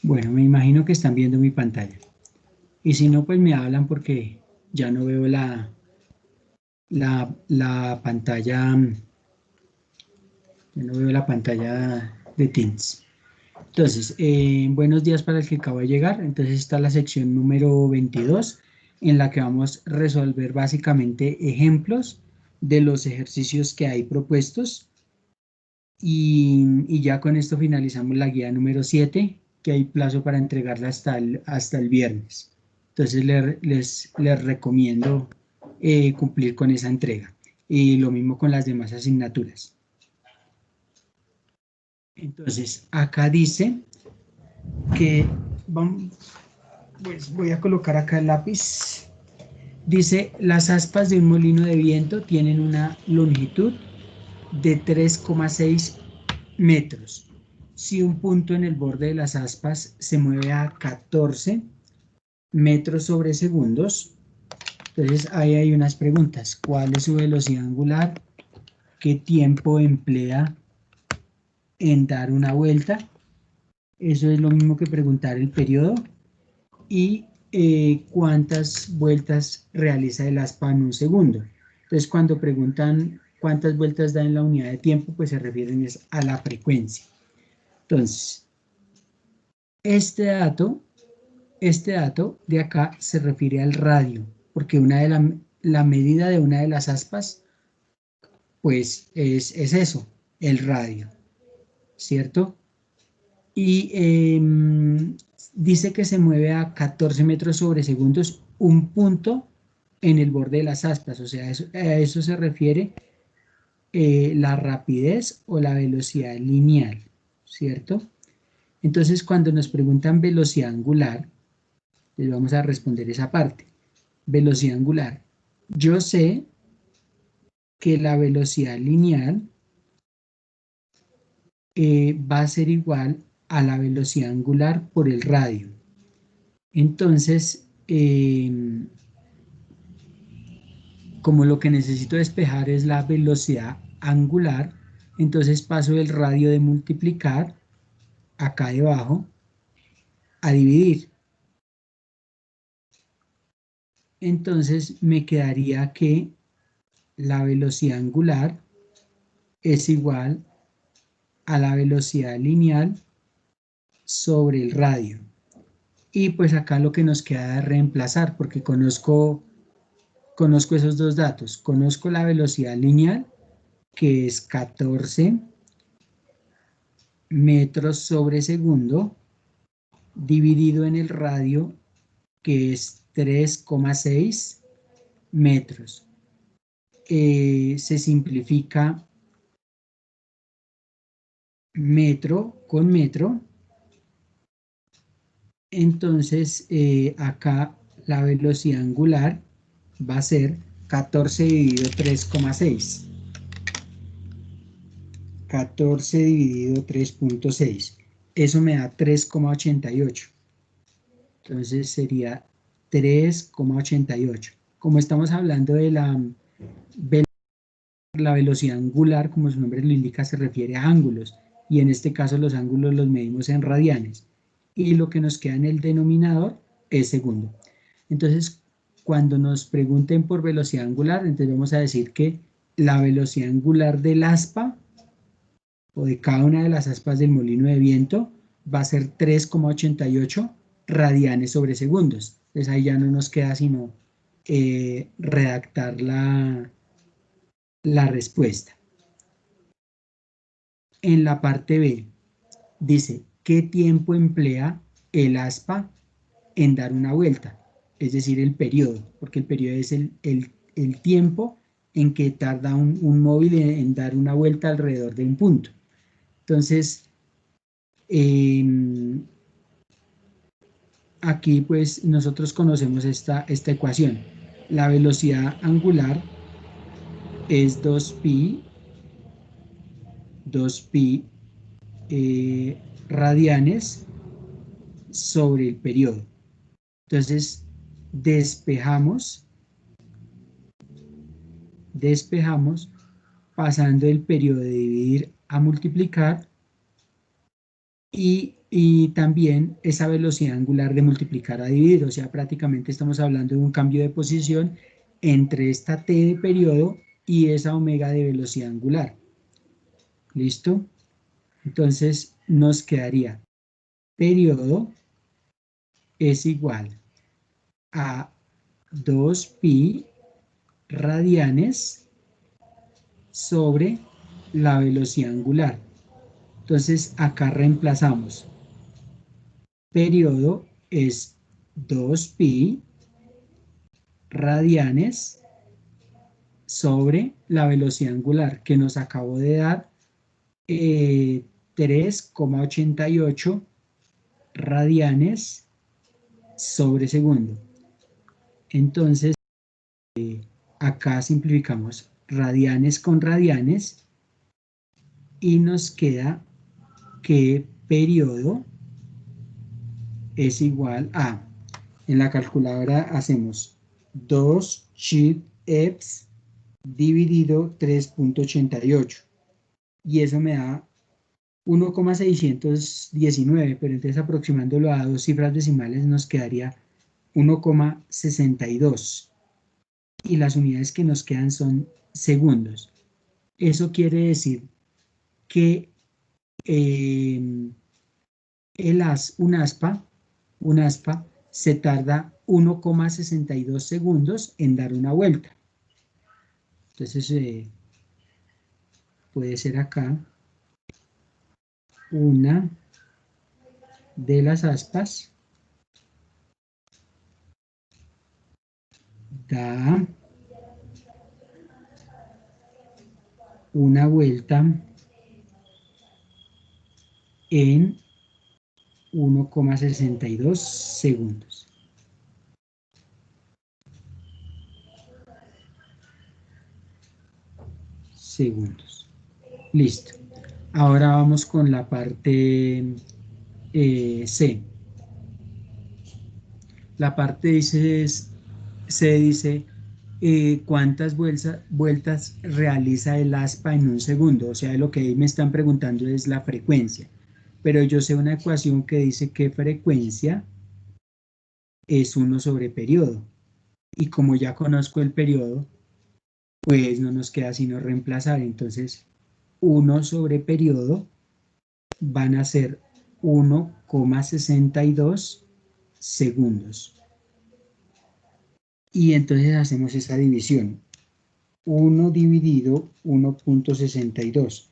Bueno, me imagino que están viendo mi pantalla. Y si no, pues me hablan porque ya no veo la pantalla, ya no veo la pantalla de Teams. Entonces, buenos días para el que acaba de llegar. Entonces está la sección número 22, en la que vamos a resolver básicamente ejemplos de los ejercicios que hay propuestos. Y ya con esto finalizamos la guía número 7, que hay plazo para entregarla hasta el viernes. Entonces les recomiendo cumplir con esa entrega. Y lo mismo con las demás asignaturas. Entonces, acá dice que pues voy a colocar acá el lápiz. Dice, las aspas de un molino de viento tienen una longitud de 3,6 metros. Si un punto en el borde de las aspas se mueve a 14 metros sobre segundos, entonces ahí hay unas preguntas. ¿Cuál es su velocidad angular? ¿Qué tiempo emplea en dar una vuelta? Eso es lo mismo que preguntar el periodo. Y cuántas vueltas realiza el aspa en un segundo. Entonces, cuando preguntan cuántas vueltas da en la unidad de tiempo, pues se refieren a la frecuencia. Entonces, este dato de acá se refiere al radio, porque la medida de una de las aspas, pues es eso, el radio, ¿cierto? Y dice que se mueve a 14 metros sobre segundos un punto en el borde de las aspas, o sea, a eso se refiere la rapidez o la velocidad lineal, ¿cierto? Entonces, cuando nos preguntan velocidad angular, les vamos a responder esa parte. Velocidad angular. Yo sé que la velocidad lineal va a ser igual a la velocidad angular por el radio. Entonces, como lo que necesito despejar es la velocidad angular, entonces paso el radio de multiplicar acá debajo a dividir. Entonces me quedaría que la velocidad angular es igual a la velocidad lineal sobre el radio. Y pues acá lo que nos queda es reemplazar, porque conozco esos dos datos. Conozco la velocidad lineal, que es 14 metros sobre segundo, dividido en el radio, que es 3,6 metros. Se simplifica metro con metro. Entonces, acá la velocidad angular va a ser 14 dividido 3,6. 14 dividido 3,6. Eso me da 3,88. Entonces sería 3,88. Como estamos hablando de la velocidad angular, como su nombre lo indica, se refiere a ángulos. Y en este caso los ángulos los medimos en radianes. Y lo que nos queda en el denominador es segundo. Entonces, cuando nos pregunten por velocidad angular, entonces vamos a decir que la velocidad angular del aspa o de cada una de las aspas del molino de viento va a ser 3,88 radianes sobre segundos. Entonces ahí ya no nos queda sino redactar la respuesta. En la parte B dice, ¿qué tiempo emplea el aspa en dar una vuelta? Es decir, el periodo, porque el periodo es el tiempo en que tarda un móvil en dar una vuelta alrededor de un punto. Entonces, aquí pues nosotros conocemos esta ecuación. La velocidad angular es 2pi radianes sobre el periodo. Entonces, despejamos pasando el periodo de dividir a multiplicar y y también esa velocidad angular de multiplicar a dividir, o sea, prácticamente estamos hablando de un cambio de posición entre esta t de periodo y esa omega de velocidad angular. ¿Listo? Entonces nos quedaría periodo es igual a 2pi radianes sobre la velocidad angular. Entonces acá reemplazamos. Periodo es 2pi radianes sobre la velocidad angular que nos acabó de dar 3,88 radianes sobre segundo. Entonces, acá simplificamos radianes con radianes y nos queda que periodo es igual a, en la calculadora hacemos 2 shift EPS dividido 3,88 y eso me da 1,619, pero entonces aproximándolo a dos cifras decimales nos quedaría 1,62 y las unidades que nos quedan son segundos. Eso quiere decir que un aspa se tarda 1,62 segundos en dar una vuelta. Entonces puede ser acá una de las aspas da una vuelta en 1,62 segundos. Listo. Ahora vamos con la parte C. La parte C dice cuántas vueltas realiza el aspa en un segundo. O sea, lo que me están preguntando es la frecuencia. Pero yo sé una ecuación que dice que frecuencia es 1 sobre periodo. Y como ya conozco el periodo, pues no nos queda sino reemplazar. Entonces, 1 sobre periodo van a ser 1,62 segundos. Y entonces hacemos esa división. 1 dividido 1,62.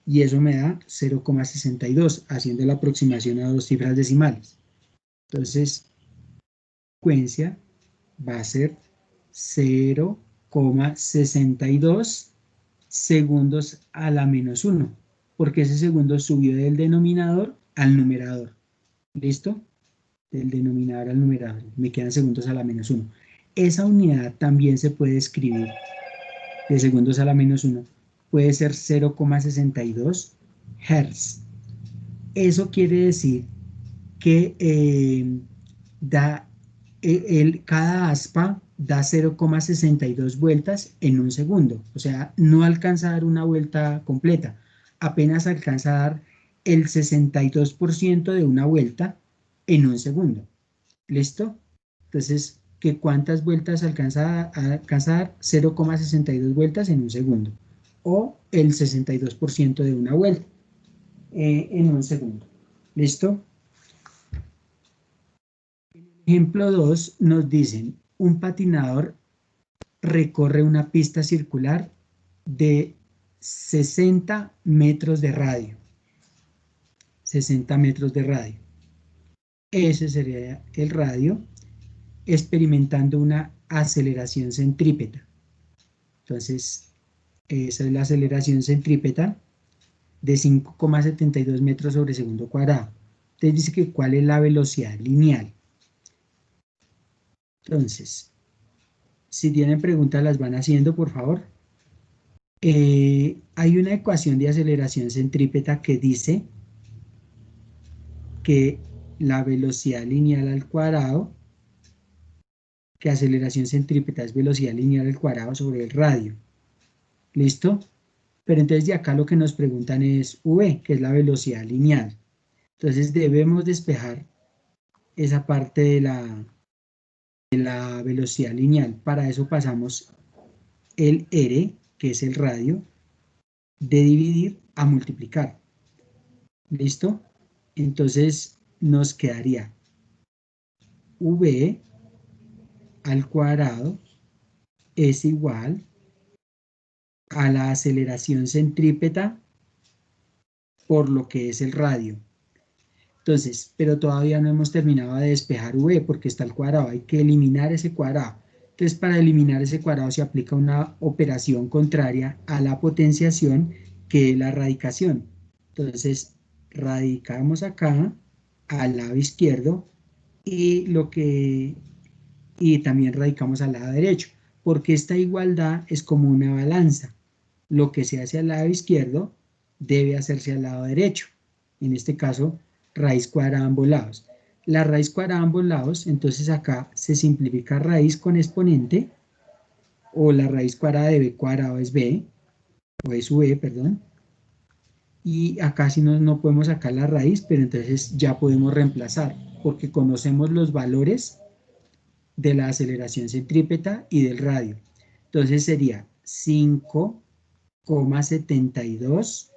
Y eso me da 0,62, haciendo la aproximación a dos cifras decimales. Entonces, frecuencia va a ser 0,62 segundos a la menos 1, porque ese segundo subió del denominador al numerador. ¿Listo? Del denominador al numerador. Me quedan segundos a la menos 1. Esa unidad también se puede escribir de segundos a la menos 1. Puede ser 0,62 Hz. Eso quiere decir que cada aspa da 0,62 vueltas en un segundo. O sea, no alcanza a dar una vuelta completa. Apenas alcanza a dar el 62% de una vuelta en un segundo. ¿Listo? Entonces, ¿cuántas vueltas alcanza a alcanzar? 0,62 vueltas en un segundo. O el 62% de una vuelta en un segundo. ¿Listo? Ejemplo 2 nos dicen, un patinador recorre una pista circular de 60 metros de radio. 60 metros de radio. Ese sería el radio, experimentando una aceleración centrípeta. Entonces, esa es la aceleración centrípeta de 5,72 metros sobre segundo cuadrado. Entonces dice que cuál es la velocidad lineal. Entonces, si tienen preguntas las van haciendo, por favor. Hay una ecuación de aceleración centrípeta que dice que la velocidad lineal al cuadrado, que aceleración centrípeta es velocidad lineal al cuadrado sobre el radio. ¿Listo? Pero entonces de acá lo que nos preguntan es V, que es la velocidad lineal. Entonces debemos despejar esa parte de la velocidad lineal. Para eso pasamos el R, que es el radio, de dividir a multiplicar. ¿Listo? Entonces nos quedaría V al cuadrado es igual a la aceleración centrípeta por lo que es el radio. Entonces, pero todavía no hemos terminado de despejar V porque está al cuadrado, hay que eliminar ese cuadrado. Entonces, para eliminar ese cuadrado se aplica una operación contraria a la potenciación, que es la radicación. Entonces, radicamos acá al lado izquierdo y también radicamos al lado derecho, porque esta igualdad es como una balanza. Lo que se hace al lado izquierdo debe hacerse al lado derecho. En este caso, raíz cuadrada a ambos lados. La raíz cuadrada a ambos lados, entonces acá se simplifica raíz con exponente, o la raíz cuadrada de b cuadrado es b, o es v, perdón. Y acá sí no podemos sacar la raíz, pero entonces ya podemos reemplazar, porque conocemos los valores de la aceleración centrípeta y del radio. Entonces sería 5,72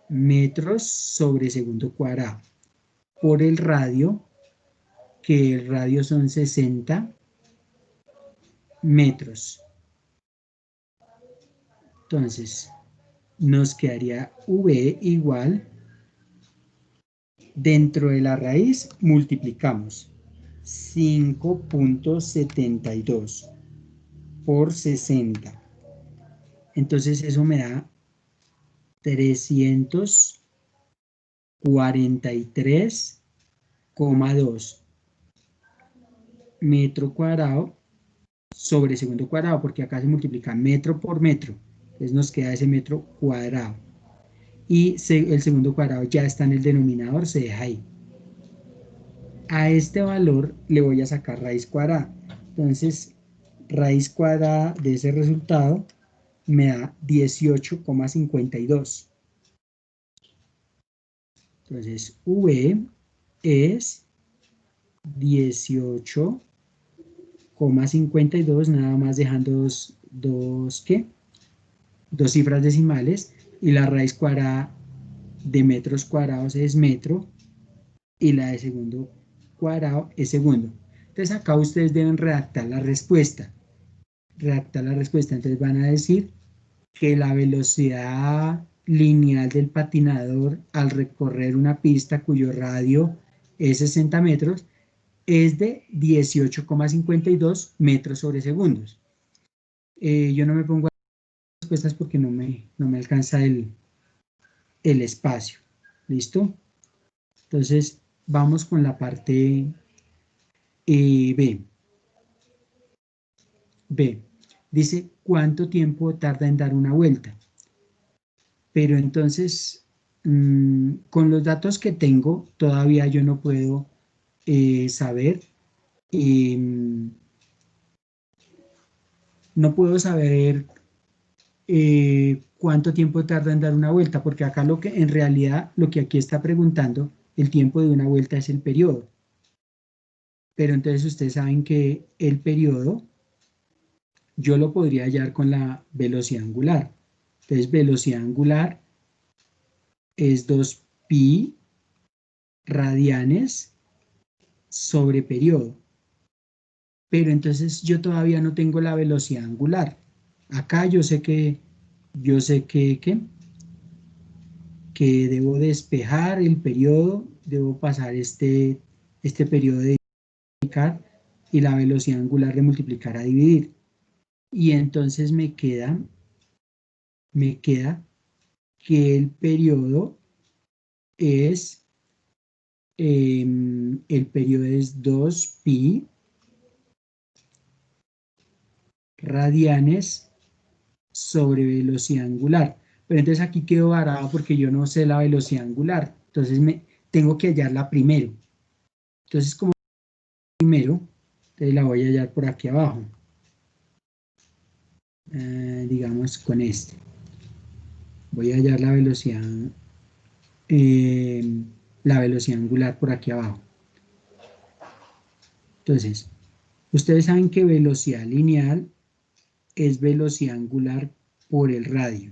metros sobre segundo cuadrado por el radio, que el radio son 60 metros. Entonces nos quedaría V igual, dentro de la raíz multiplicamos 5,72 por 60. Entonces eso me da 343,2 metro cuadrado sobre segundo cuadrado, porque acá se multiplica metro por metro. Entonces nos queda ese metro cuadrado. Y el segundo cuadrado ya está en el denominador, se deja ahí. A este valor le voy a sacar raíz cuadrada. Entonces, raíz cuadrada de ese resultado me da 18,52. Entonces, V es 18,52, nada más dejando dos cifras decimales, y la raíz cuadrada de metros cuadrados es metro, y la de segundo cuadrado es segundo. Entonces acá ustedes deben redactar la respuesta. Entonces van a decir que la velocidad lineal del patinador al recorrer una pista cuyo radio es 60 metros es de 18,52 metros sobre segundos. Yo no me pongo a las respuestas porque no me alcanza el espacio. ¿Listo? Entonces vamos con la parte B. Dice cuánto tiempo tarda en dar una vuelta. Pero entonces, con los datos que tengo, todavía yo no puedo saber, cuánto tiempo tarda en dar una vuelta, porque acá en realidad lo que aquí está preguntando, el tiempo de una vuelta es el periodo. Pero entonces ustedes saben que el periodo yo lo podría hallar con la velocidad angular. Entonces velocidad angular es 2pi radianes sobre periodo. Pero entonces yo todavía no tengo la velocidad angular. Acá yo sé que debo despejar el periodo, debo pasar este periodo de multiplicar y la velocidad angular de multiplicar a dividir. Y entonces me queda que el periodo es, el periodo es 2pi radianes sobre velocidad angular. Pero entonces aquí quedo varado porque yo no sé la velocidad angular. Entonces tengo que hallarla primero. Entonces como primero, entonces la voy a hallar por aquí abajo. Digamos con este. Voy a hallar la velocidad la velocidad angular por aquí abajo. Entonces, ustedes saben que velocidad lineal es velocidad angular por el radio.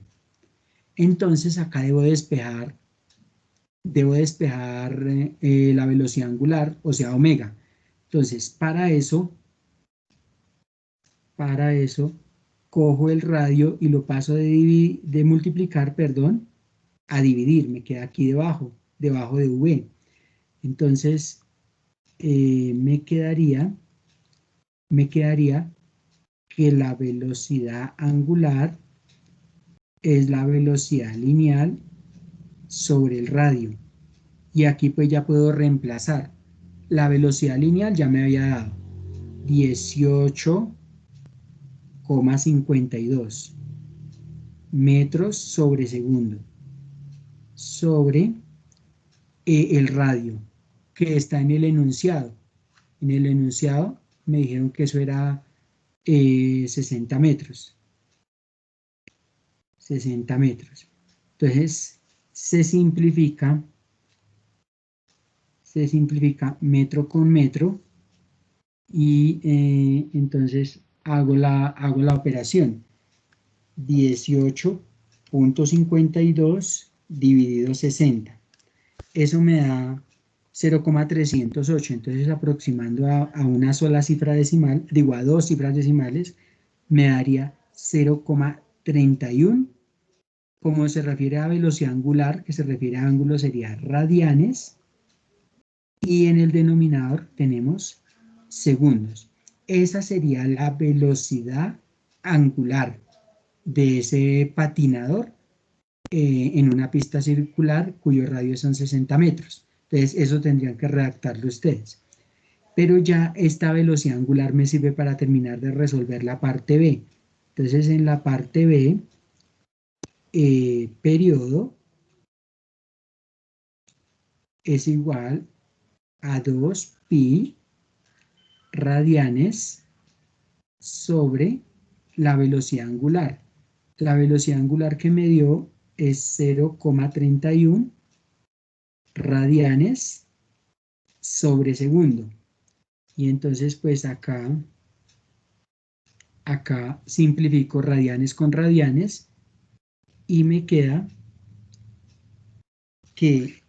Entonces, acá debo despejar la velocidad angular, o sea, omega. Entonces, para eso, cojo el radio y lo paso de multiplicar, perdón, a dividir. Me queda aquí debajo de V. Entonces, me quedaría que la velocidad angular es la velocidad lineal sobre el radio. Y aquí pues ya puedo reemplazar. La velocidad lineal ya me había dado 18,52 metros sobre segundo sobre el radio que está en el enunciado. En el enunciado me dijeron que eso era 60 metros. 60 metros. Entonces se simplifica metro con metro y entonces hago la operación. 18,52 dividido 60. Eso me da 0,308. Entonces, aproximando a una sola cifra decimal, digo a dos cifras decimales, me daría 0,31. Como se refiere a velocidad angular, que se refiere a ángulo, sería radianes. Y en el denominador tenemos segundos. Esa sería la velocidad angular de ese patinador en una pista circular cuyo radio son 60 metros. Entonces, eso tendrían que redactarlo ustedes. Pero ya esta velocidad angular me sirve para terminar de resolver la parte B. Entonces, en la parte B, periodo es igual a 2pi radianes sobre la velocidad angular. La velocidad angular que me dio es 0,31 radianes sobre segundo. Y entonces pues acá simplifico radianes con radianes y me queda que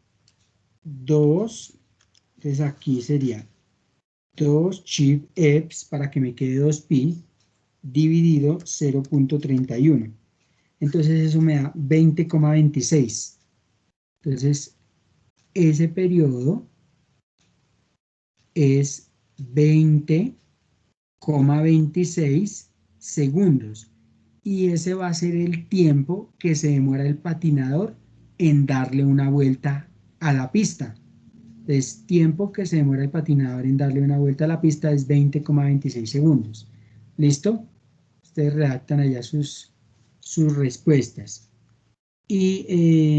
2, entonces aquí sería 2 chip EPS para que me quede 2pi dividido 0,31. Entonces eso me da 20,26. Entonces ese periodo es 20,26 segundos. Y ese va a ser el tiempo que se demora el patinador en darle una vuelta a la pista. Entonces, tiempo que se demora el patinador en darle una vuelta a la pista es 20,26 segundos. ¿Listo? Ustedes redactan allá sus respuestas. Y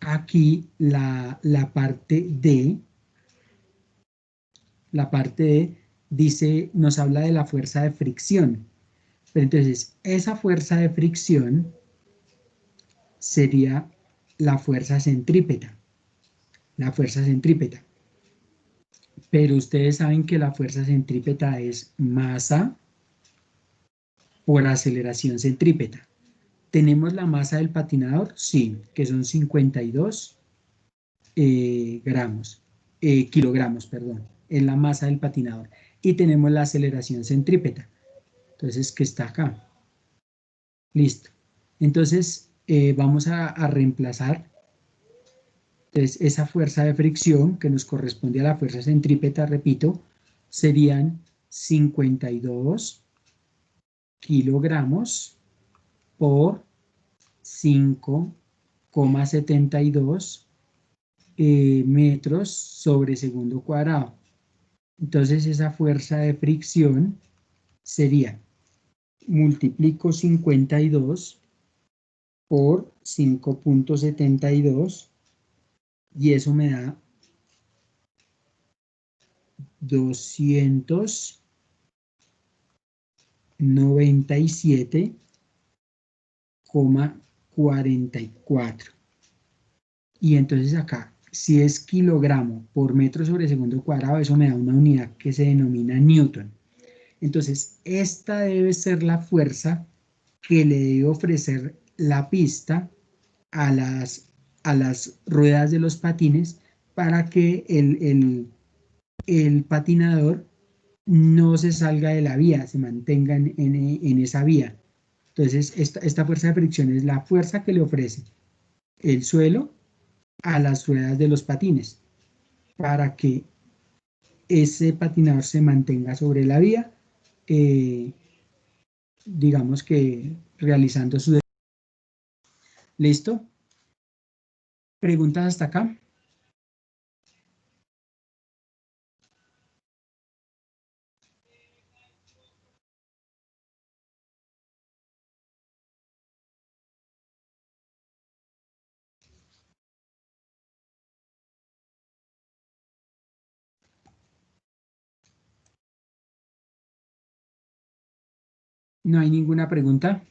aquí la parte D dice, nos habla de la fuerza de fricción. Pero entonces, esa fuerza de fricción sería la fuerza centrípeta. La fuerza centrípeta. Pero ustedes saben que la fuerza centrípeta es masa por aceleración centrípeta. ¿Tenemos la masa del patinador? Sí, que son 52 kilogramos, perdón. Es la masa del patinador. Y tenemos la aceleración centrípeta. Entonces, que está acá. Listo. Entonces, vamos a reemplazar. Entonces, esa fuerza de fricción que nos corresponde a la fuerza centrípeta, repito, serían 52 kilogramos por 5,72 metros sobre segundo cuadrado. Entonces esa fuerza de fricción sería, multiplico 52 por 5,72 y eso me da 297,44. Y entonces acá si es kilogramo por metro sobre segundo cuadrado, eso me da una unidad que se denomina newton. Entonces, esta debe ser la fuerza que le debe ofrecer la pista a las ruedas de los patines para que el patinador no se salga de la vía, se mantenga en esa vía. Entonces, esta fuerza de fricción es la fuerza que le ofrece el suelo a las ruedas de los patines para que ese patinador se mantenga sobre la vía, digamos que realizando su... ¿Listo? ¿Preguntas hasta acá? ¿No hay ninguna pregunta?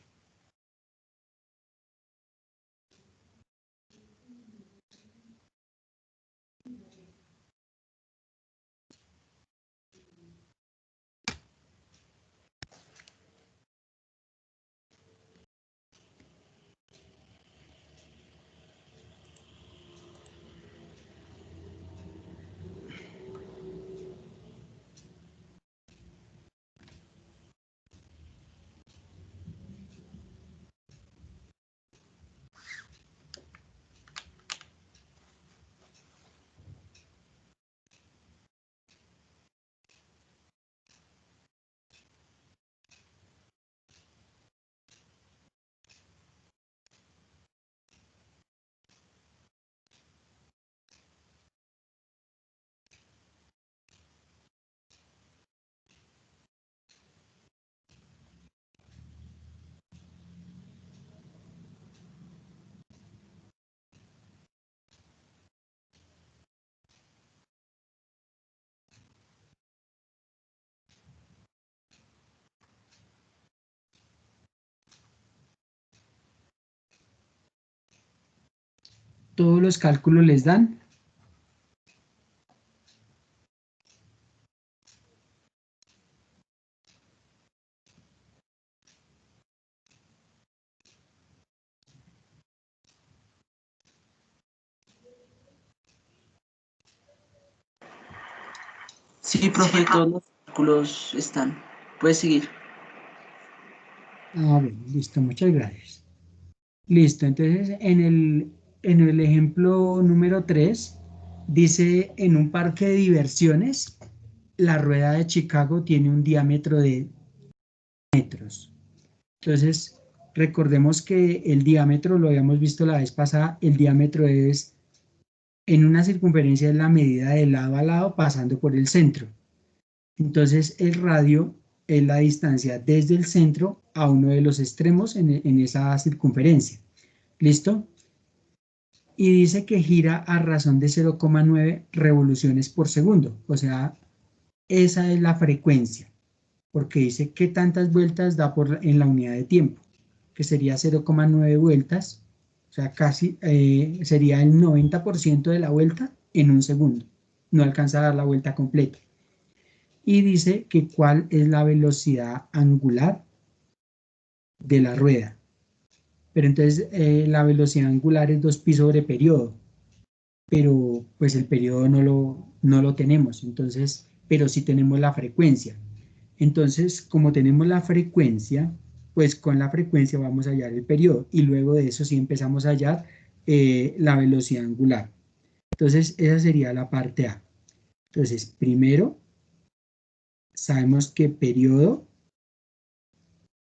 ¿Todos los cálculos les dan? Sí, profe, todos los cálculos están. Puedes seguir. Ah, bueno, listo, muchas gracias. Listo, entonces en el ejemplo número 3 dice en un parque de diversiones, la rueda de Chicago tiene un diámetro de metros. Entonces, recordemos que el diámetro, lo habíamos visto la vez pasada, el diámetro es, en una circunferencia es la medida de lado a lado pasando por el centro. Entonces, el radio es la distancia desde el centro a uno de los extremos en esa circunferencia. ¿Listo? Y dice que gira a razón de 0,9 revoluciones por segundo. O sea, esa es la frecuencia, porque dice qué tantas vueltas da en la unidad de tiempo, que sería 0,9 vueltas, o sea, casi sería el 90% de la vuelta en un segundo. No alcanza a dar la vuelta completa. Y dice que cuál es la velocidad angular de la rueda. Pero entonces la velocidad angular es 2pi sobre periodo, pero pues el periodo no lo tenemos, entonces, pero sí tenemos la frecuencia. Entonces, como tenemos la frecuencia, pues con la frecuencia vamos a hallar el periodo y luego de eso sí empezamos a hallar la velocidad angular. Entonces, esa sería la parte A. Entonces, primero, sabemos que periodo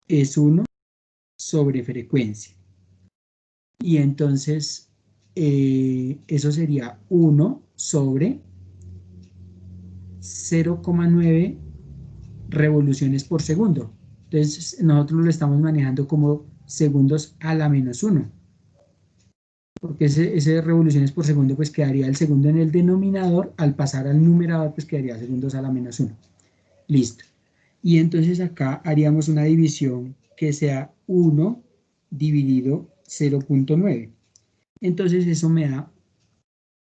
es 1 sobre frecuencia. Y entonces, eso sería 1 sobre 0,9 revoluciones por segundo. Entonces, nosotros lo estamos manejando como segundos a la menos 1. Porque ese revoluciones por segundo pues quedaría el segundo en el denominador, al pasar al numerador pues quedaría segundos a la menos 1. Listo. Y entonces acá haríamos una división que sea 1 dividido 0,9. Entonces eso me da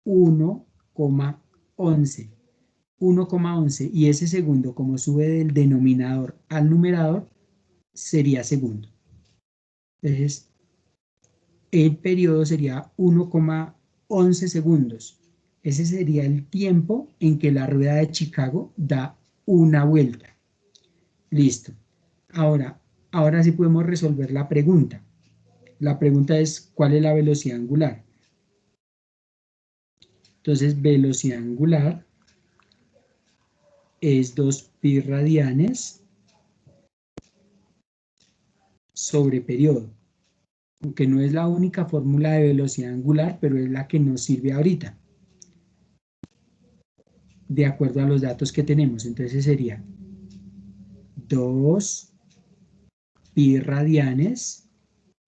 1,11. 1,11 y ese segundo, como sube del denominador al numerador, sería segundo. Entonces, el periodo sería 1,11 segundos. Ese sería el tiempo en que la rueda de Chicago da una vuelta. Listo. Ahora sí podemos resolver la pregunta. La pregunta es, ¿cuál es la velocidad angular? Entonces, velocidad angular es 2pi radianes sobre periodo. Aunque no es la única fórmula de velocidad angular, pero es la que nos sirve ahorita, de acuerdo a los datos que tenemos. Entonces sería 2pi radianes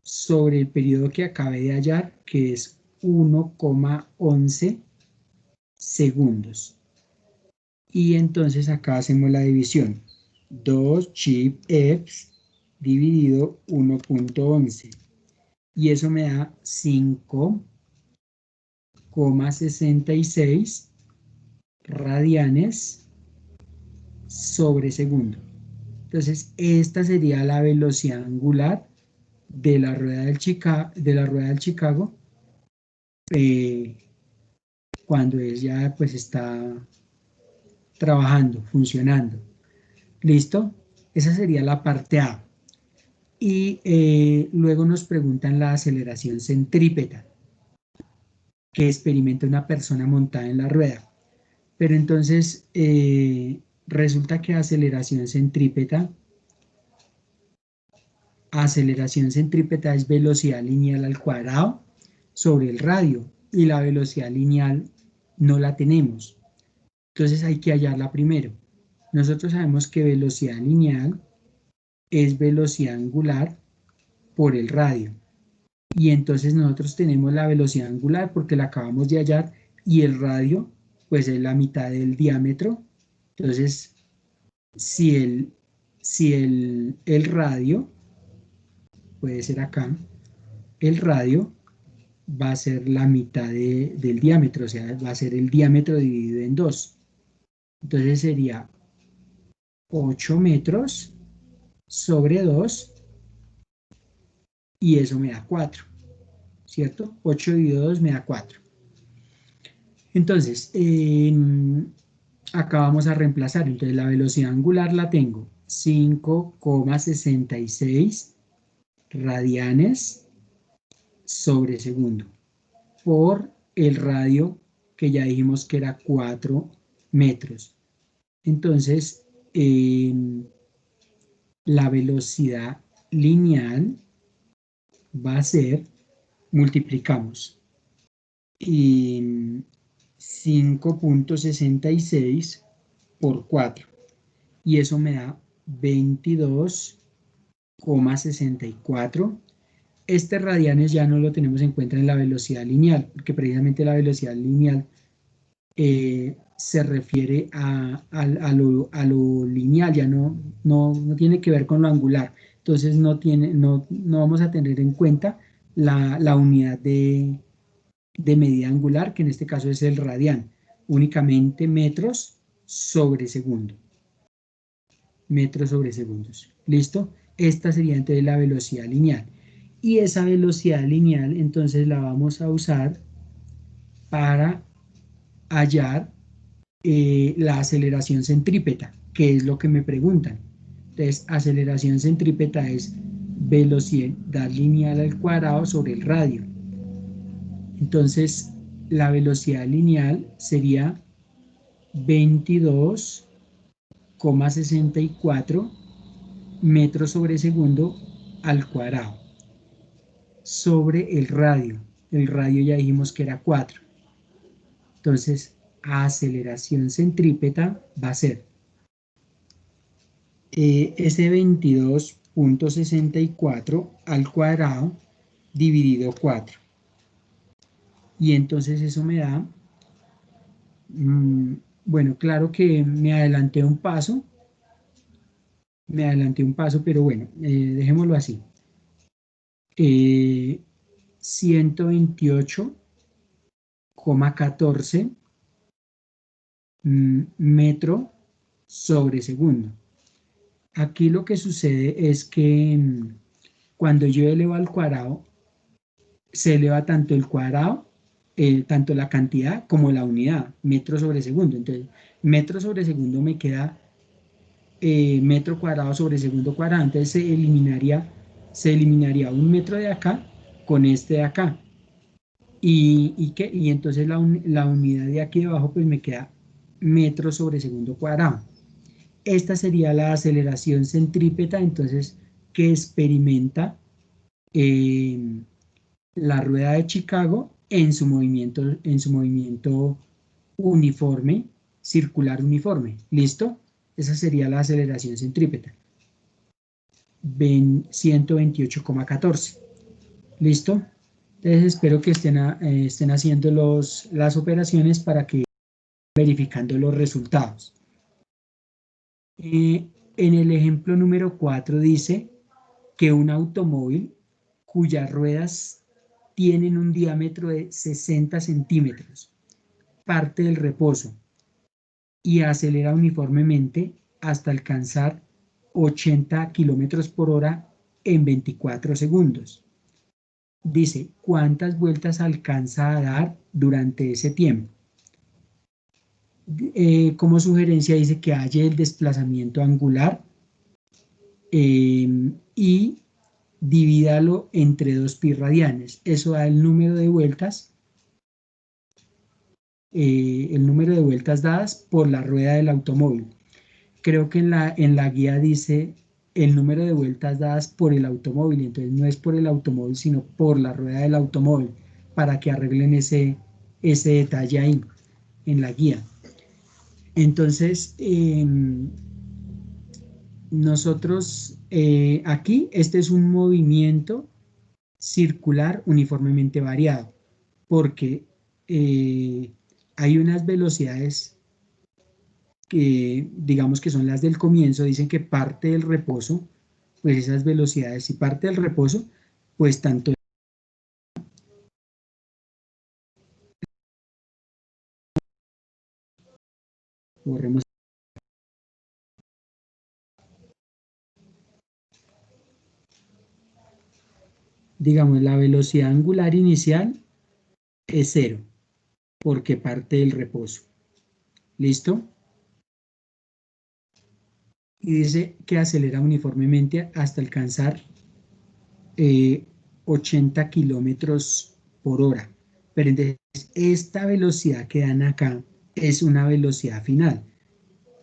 sobre el periodo que acabé de hallar, que es 1,11 segundos. Y entonces acá hacemos la división. 2 chip F dividido 1,11. Y eso me da 5,66 radianes sobre segundo. Entonces, esta sería la velocidad angular de la rueda del Chicago cuando ella pues está trabajando, funcionando. ¿Listo? Esa sería la parte A. Y luego nos preguntan la aceleración centrípeta que experimenta una persona montada en la rueda. Pero entonces resulta que aceleración centrípeta es velocidad lineal al cuadrado sobre el radio y la velocidad lineal no la tenemos. Entonces hay que hallarla primero. Nosotros sabemos que velocidad lineal es velocidad angular por el radio. Y entonces nosotros tenemos la velocidad angular porque la acabamos de hallar y el radio pues es la mitad del diámetro. Entonces, si el radio, puede ser acá, el radio va a ser la mitad del diámetro, o sea, va a ser el diámetro dividido en 2. Entonces sería 8 metros sobre 2 y eso me da 4, ¿cierto? 8 dividido 2 me da 4. Entonces, acá vamos a reemplazar. Entonces, la velocidad angular la tengo 5,66 radianes sobre segundo por el radio que ya dijimos que era 4 metros. Entonces, la velocidad lineal va a ser, multiplicamos, 5,66 por 4 y eso me da 22,64. Este radianes ya no lo tenemos en cuenta en la velocidad lineal, porque precisamente la velocidad lineal se refiere a lo lineal, ya no tiene que ver con lo angular. Entonces no vamos a tener en cuenta la unidad de medida angular, que en este caso es el radián, únicamente metros sobre segundo. Metros sobre segundos. ¿Listo? Esta sería entonces la velocidad lineal. Y esa velocidad lineal entonces la vamos a usar para hallar la aceleración centrípeta, que es lo que me preguntan. Entonces, aceleración centrípeta es velocidad lineal al cuadrado sobre el radio. Entonces, la velocidad lineal sería 22,64 metros sobre segundo al cuadrado sobre el radio. El radio ya dijimos que era 4. Entonces, aceleración centrípeta va a ser ese 22,64 al cuadrado dividido 4. Y entonces eso me da, bueno, claro que me adelanté un paso, pero bueno, dejémoslo así. 128,5 14 metro sobre segundo. Aquí lo que sucede es que cuando yo elevo al cuadrado, se eleva tanto el cuadrado, tanto la cantidad como la unidad, metro sobre segundo. Entonces, metro sobre segundo me queda metro cuadrado sobre segundo cuadrado. Entonces se eliminaría un metro de acá con este de acá. Y entonces la unidad de aquí debajo pues me queda metro sobre segundo cuadrado. Esta sería la aceleración centrípeta, entonces, que experimenta la rueda de Chicago en su movimiento uniforme, circular uniforme. ¿Listo? Esa sería la aceleración centrípeta. 128,14. ¿Listo? Entonces espero que estén haciendo las operaciones para que verificando los resultados. En el ejemplo número 4 dice que un automóvil cuyas ruedas tienen un diámetro de 60 centímetros parte del reposo y acelera uniformemente hasta alcanzar 80 kilómetros por hora en 24 segundos. Dice, ¿cuántas vueltas alcanza a dar durante ese tiempo? Como sugerencia dice que halle el desplazamiento angular y divídalo entre 2 pi radianes. Eso da el número de vueltas dadas por la rueda del automóvil. Creo que en la guía dice el número de vueltas dadas por el automóvil, entonces no es por el automóvil, sino por la rueda del automóvil, para que arreglen ese detalle ahí en la guía. Entonces, nosotros aquí, este es un movimiento circular uniformemente variado, porque hay unas velocidades que digamos que son las del comienzo, dicen que parte del reposo, pues esas velocidades, si parte del reposo, pues tanto borremos, digamos, la velocidad angular inicial es 0, porque parte del reposo. ¿Listo? Y dice que acelera uniformemente hasta alcanzar 80 kilómetros por hora. Pero entonces, esta velocidad que dan acá es una velocidad final,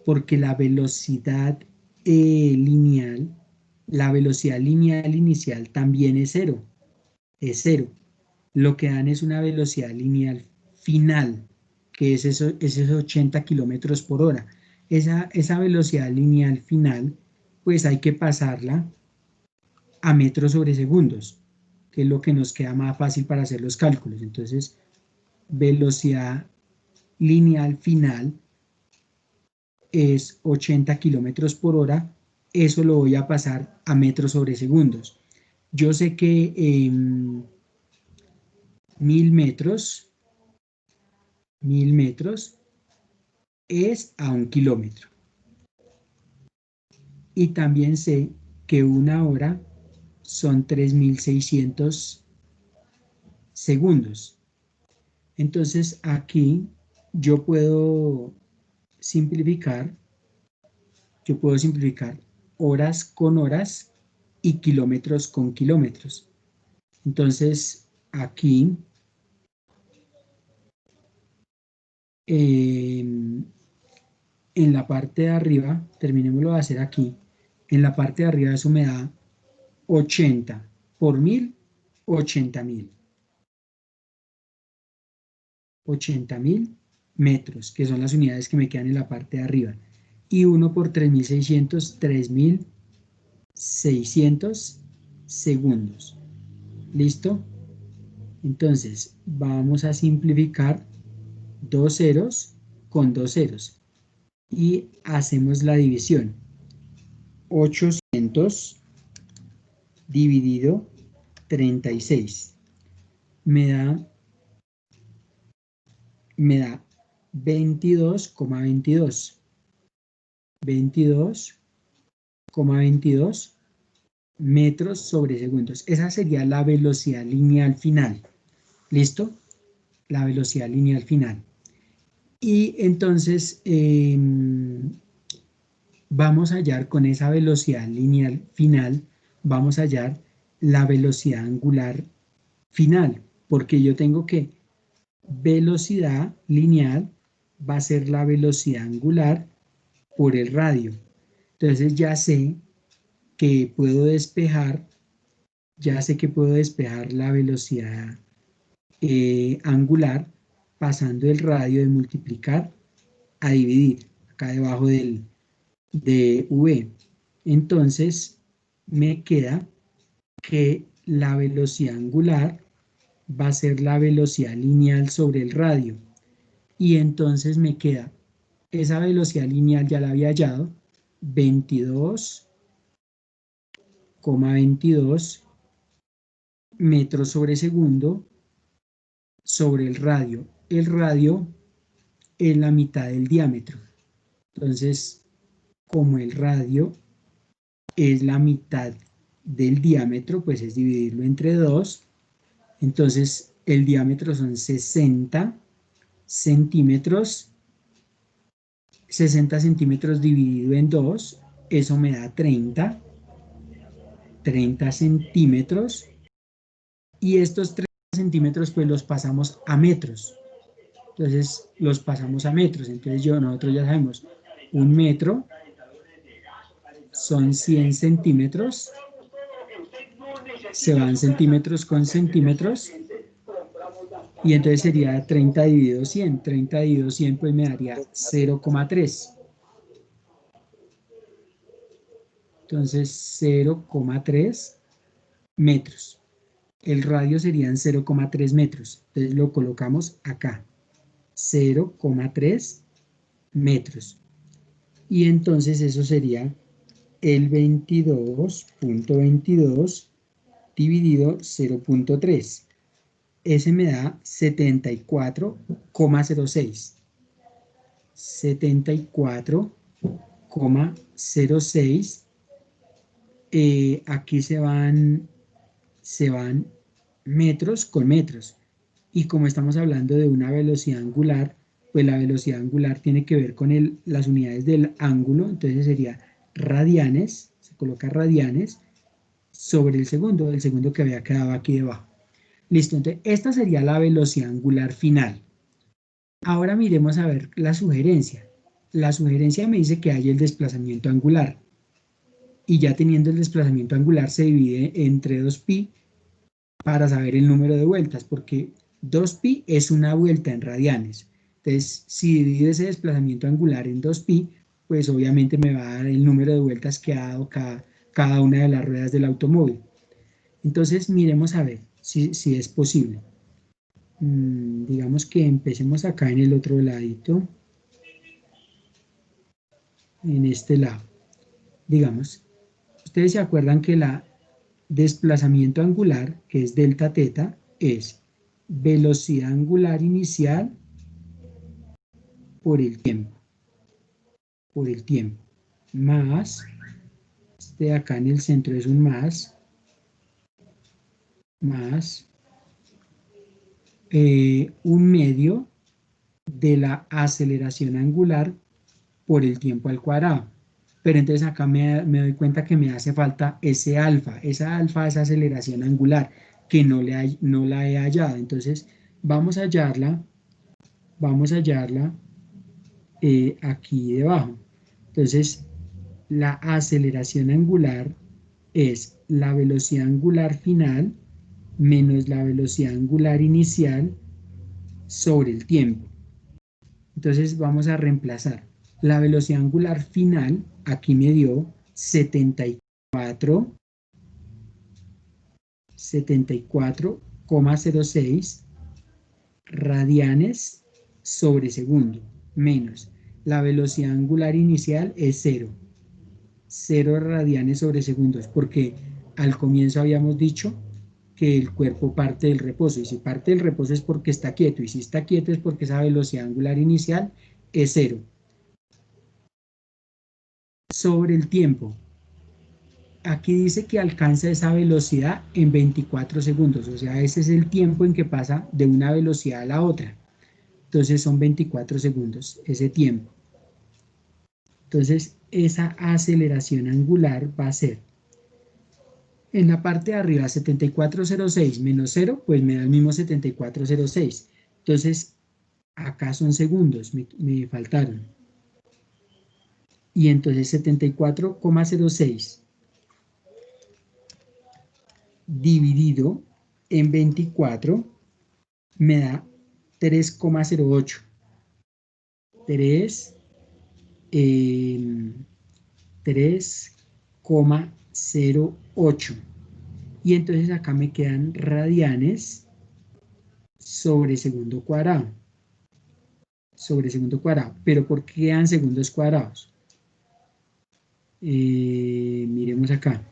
porque la velocidad lineal, la velocidad lineal inicial también es 0, es 0. Lo que dan es una velocidad lineal final, que es esos 80 kilómetros por hora. Esa velocidad lineal final, pues hay que pasarla a metros sobre segundos, que es lo que nos queda más fácil para hacer los cálculos. Entonces, velocidad lineal final es 80 kilómetros por hora, eso lo voy a pasar a metros sobre segundos. Yo sé que 1000 metros es a 1 kilómetro. Y también sé que 1 hora son 3600 segundos. Entonces aquí yo puedo simplificar horas con horas y kilómetros con kilómetros. Entonces aquí en la parte de arriba, terminémoslo de hacer aquí, en la parte de arriba eso me da 80 por 1000, 80.000. 80.000 metros, que son las unidades que me quedan en la parte de arriba. Y 1 por 3600, 3600 segundos. ¿Listo? Entonces, vamos a simplificar 2 ceros con 2 ceros. Y hacemos la división. 800 dividido 36 me da me da 22,22. 22,22 metros sobre segundos. Esa sería la velocidad lineal final. ¿Listo? La velocidad lineal final. Y entonces vamos a hallar con esa velocidad lineal final, vamos a hallar la velocidad angular final, porque yo tengo que velocidad lineal va a ser la velocidad angular por el radio. Entonces ya sé que puedo despejar, la velocidad angular pasando el radio de multiplicar a dividir, acá debajo de V. Entonces me queda que la velocidad angular va a ser la velocidad lineal sobre el radio. Y entonces me queda, esa velocidad lineal ya la había hallado, 22,22 metros sobre segundo sobre el radio. El radio es la mitad del diámetro. Entonces, como el radio es la mitad del diámetro, pues es dividirlo entre 2. Entonces, el diámetro son 60 centímetros. 60 centímetros dividido en 2, eso me da 30 centímetros. Y estos 30 centímetros, pues los pasamos a metros. Entonces, los pasamos a metros. Entonces, nosotros ya sabemos, un metro son 100 centímetros. Se van centímetros con centímetros. Y entonces sería 30 dividido 100. 30 dividido 100 pues me daría 0,3. Entonces 0,3 metros. El radio serían 0,3 metros. Entonces lo colocamos acá. 0,3 metros. Y entonces eso sería el 22,22 dividido 0,3. Ese me da 74,06. 74,06. Aquí se van metros con metros. Y como estamos hablando de una velocidad angular, pues la velocidad angular tiene que ver con las unidades del ángulo. Entonces sería radianes, se coloca radianes sobre el segundo que había quedado aquí debajo. Listo, entonces esta sería la velocidad angular final. Ahora miremos a ver la sugerencia. La sugerencia me dice que hay el desplazamiento angular. Y ya teniendo el desplazamiento angular se divide entre 2pi para saber el número de vueltas, porque 2pi es una vuelta en radianes. Entonces, si divido ese desplazamiento angular en 2pi, pues obviamente me va a dar el número de vueltas que ha dado cada una de las ruedas del automóvil. Entonces, miremos a ver si es posible. Digamos que empecemos acá en el otro ladito, en este lado. Digamos, ustedes se acuerdan que la desplazamiento angular, que es delta teta, es velocidad angular inicial por el tiempo. Más, este de acá en el centro es un más un medio de la aceleración angular por el tiempo al cuadrado. Pero entonces acá me doy cuenta que me hace falta ese alfa. Esa alfa es aceleración angular, que no la he hallado. Entonces vamos a hallarla aquí debajo. Entonces la aceleración angular es la velocidad angular final menos la velocidad angular inicial sobre el tiempo. Entonces vamos a reemplazar. La velocidad angular final, aquí me dio 74,06 radianes sobre segundo, menos la velocidad angular inicial es 0 radianes sobre segundos, porque al comienzo habíamos dicho que el cuerpo parte del reposo. Y si parte del reposo es porque está quieto. Y si está quieto es porque esa velocidad angular inicial es 0. Sobre el tiempo. Aquí dice que alcanza esa velocidad en 24 segundos. O sea, ese es el tiempo en que pasa de una velocidad a la otra. Entonces son 24 segundos ese tiempo. Entonces esa aceleración angular va a ser en la parte de arriba 7406 menos 0, pues me da el mismo 7406. Entonces acá son segundos, me faltaron. Y entonces 74,06 dividido en 24 me da 3,08. 3,08. Y entonces acá me quedan radianes sobre segundo cuadrado. Sobre segundo cuadrado. ¿Pero por qué quedan segundos cuadrados? Miremos acá.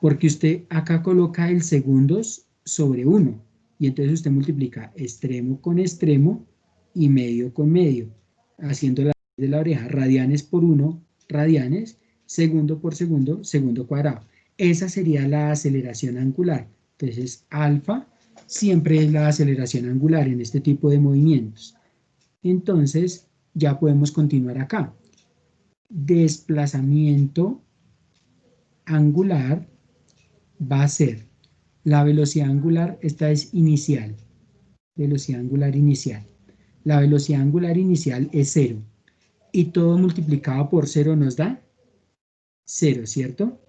Porque usted acá coloca el segundos sobre 1. Y entonces usted multiplica extremo con extremo y medio con medio. Haciendo la de la oreja. Radianes por 1, radianes. Segundo por segundo, segundo cuadrado. Esa sería la aceleración angular. Entonces, alfa siempre es la aceleración angular en este tipo de movimientos. Entonces, ya podemos continuar acá. Desplazamiento angular va a ser la velocidad angular, esta es inicial, velocidad angular inicial. La velocidad angular inicial es 0 y todo multiplicado por 0 nos da 0, ¿cierto?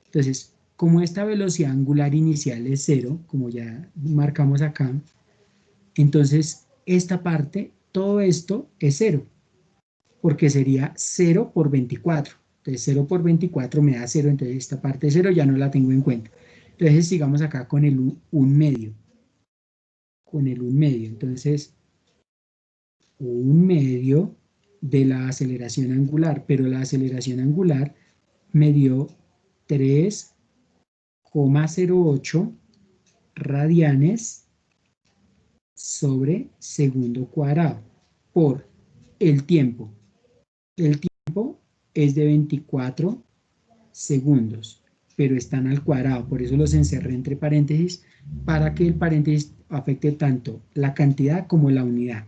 Entonces, como esta velocidad angular inicial es 0, como ya marcamos acá, entonces esta parte, todo esto es 0, porque sería 0 por 24. Entonces 0 por 24 me da 0, entonces esta parte de 0 ya no la tengo en cuenta. Entonces sigamos acá con el 1 medio. Con el 1 medio. Entonces 1 medio de la aceleración angular, pero la aceleración angular me dio 3,08 radianes sobre segundo cuadrado por el tiempo. El tiempo es de 24 segundos, pero están al cuadrado, por eso los encerré entre paréntesis, para que el paréntesis afecte tanto la cantidad como la unidad.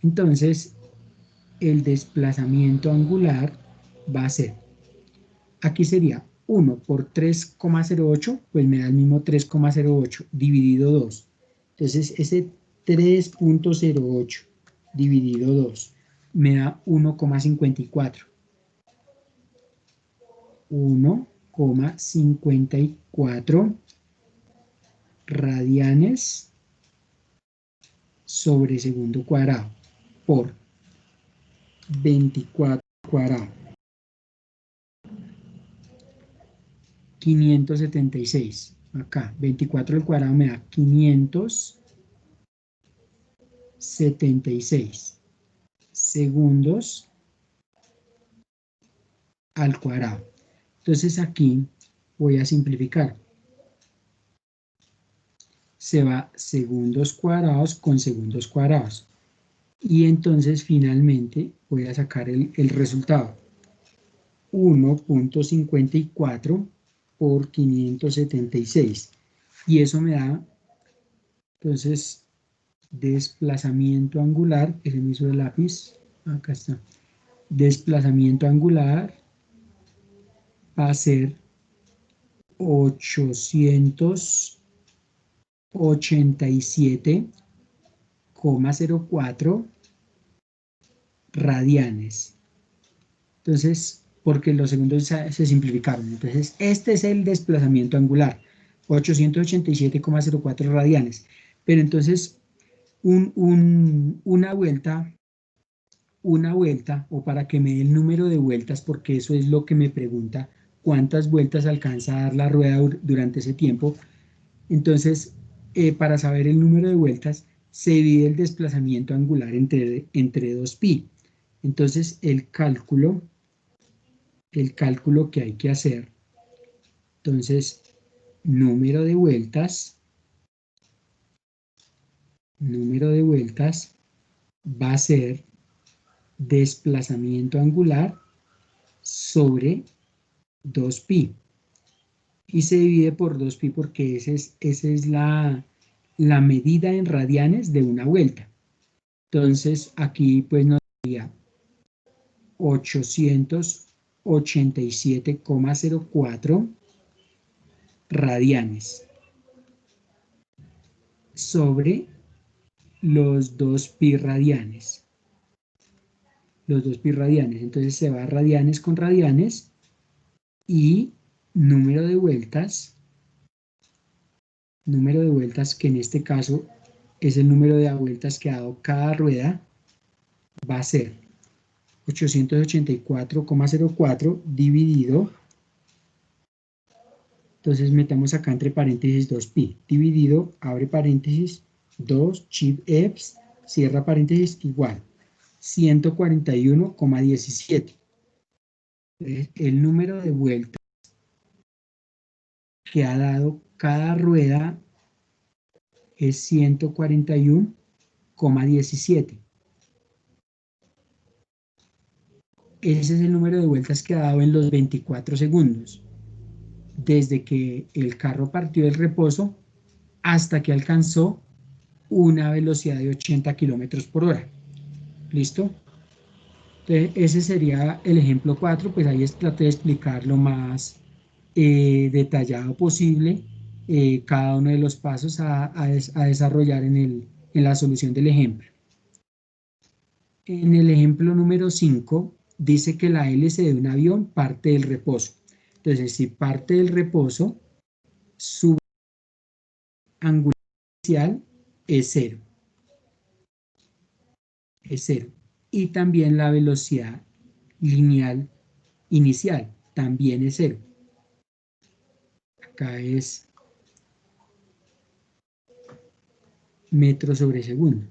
Entonces, el desplazamiento angular va a ser, aquí sería 1 por 3,08, pues me da el mismo 3,08 dividido 2. Entonces, ese 3,08 dividido 2 me da 1,54. 1,54 radianes sobre segundo cuadrado por 24 cuadrado. 576. Acá, 24 al cuadrado me da 576 segundos al cuadrado. Entonces aquí voy a simplificar. Se va segundos cuadrados con segundos cuadrados. Y entonces finalmente voy a sacar el resultado. 1,54 por 576. Y eso me da, entonces, desplazamiento angular, que se me hizo el lápiz, acá está. Desplazamiento angular va a ser 887,04 radianes. Entonces, porque los segundos se simplificaron. Entonces, este es el desplazamiento angular, 887,04 radianes. Pero entonces, una vuelta, o para que me dé el número de vueltas, porque eso es lo que me pregunta, cuántas vueltas alcanza a dar la rueda durante ese tiempo. Entonces, para saber el número de vueltas, se divide el desplazamiento angular entre 2pi. Entonces, el cálculo que hay que hacer, entonces, número de vueltas número de vueltas va a ser desplazamiento angular sobre 2pi. Y se divide por 2pi porque esa es la medida en radianes de una vuelta. Entonces aquí pues nos daría 887,04 radianes sobre los 2pi radianes. Los 2pi radianes. Entonces se va radianes con radianes y número de vueltas que en este caso es el número de vueltas que ha dado cada rueda, va a ser 884,04 dividido, entonces metamos acá entre paréntesis 2pi, dividido, abre paréntesis, 2 chip EPS, cierra paréntesis, igual, 141,17. El número de vueltas que ha dado cada rueda es 141,17. Ese es el número de vueltas que ha dado en los 24 segundos, desde que el carro partió del reposo hasta que alcanzó una velocidad de 80 kilómetros por hora. ¿Listo? Entonces, ese sería el ejemplo 4, pues ahí traté de explicar lo más detallado posible cada uno de los pasos a desarrollar en la solución del ejemplo. En el ejemplo número 5, dice que la hélice de un avión parte del reposo. Entonces, si parte del reposo, su angular inicial es 0. Es 0. Y también la velocidad lineal inicial también es 0. Acá es metro sobre segundo.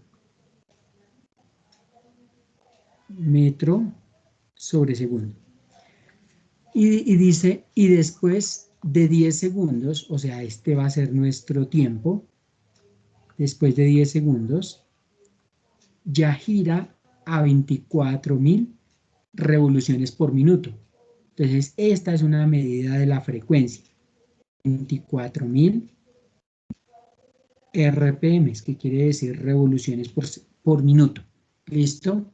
Metro sobre segundo. Y dice, y después de 10 segundos, o sea, este va a ser nuestro tiempo, después de 10 segundos, ya gira a 24.000 revoluciones por minuto. Entonces, esta es una medida de la frecuencia. 24.000 RPM, que quiere decir revoluciones por minuto. ¿Listo?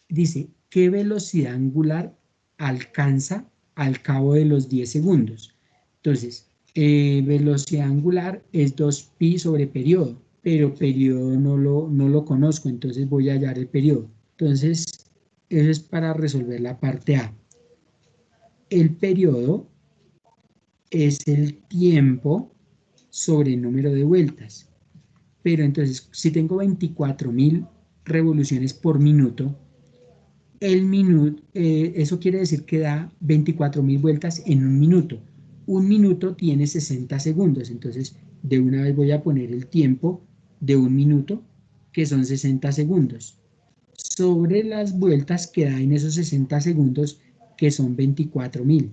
Dice, ¿qué velocidad angular alcanza al cabo de los 10 segundos? Entonces, velocidad angular es 2pi sobre periodo, pero periodo no lo conozco, entonces voy a hallar el periodo. Entonces, eso es para resolver la parte A. El periodo es el tiempo sobre el número de vueltas. Pero entonces, si tengo 24.000 revoluciones por minuto, eso quiere decir que da 24.000 vueltas en un minuto. Un minuto tiene 60 segundos, entonces de una vez voy a poner el tiempo de un minuto, que son 60 segundos, sobre las vueltas que da en esos 60 segundos, que son 24.000.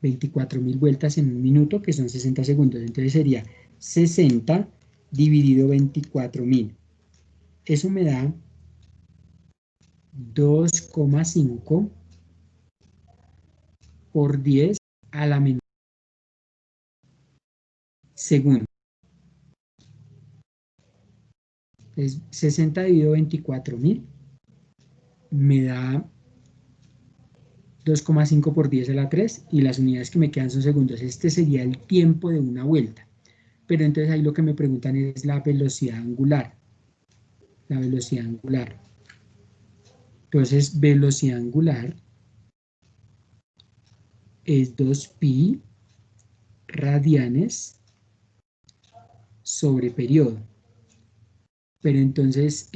24.000 vueltas en un minuto, que son 60 segundos. Entonces sería 60 dividido 24.000. Eso me da 2,5 por 10 a la menor segundo. Entonces, 60 dividido 24.000 me da 2,5 por 10 a la 3 y las unidades que me quedan son segundos. Este sería el tiempo de una vuelta. Pero entonces ahí lo que me preguntan es la velocidad angular. La velocidad angular. Entonces, velocidad angular es 2pi radianes sobre periodo. Pero entonces,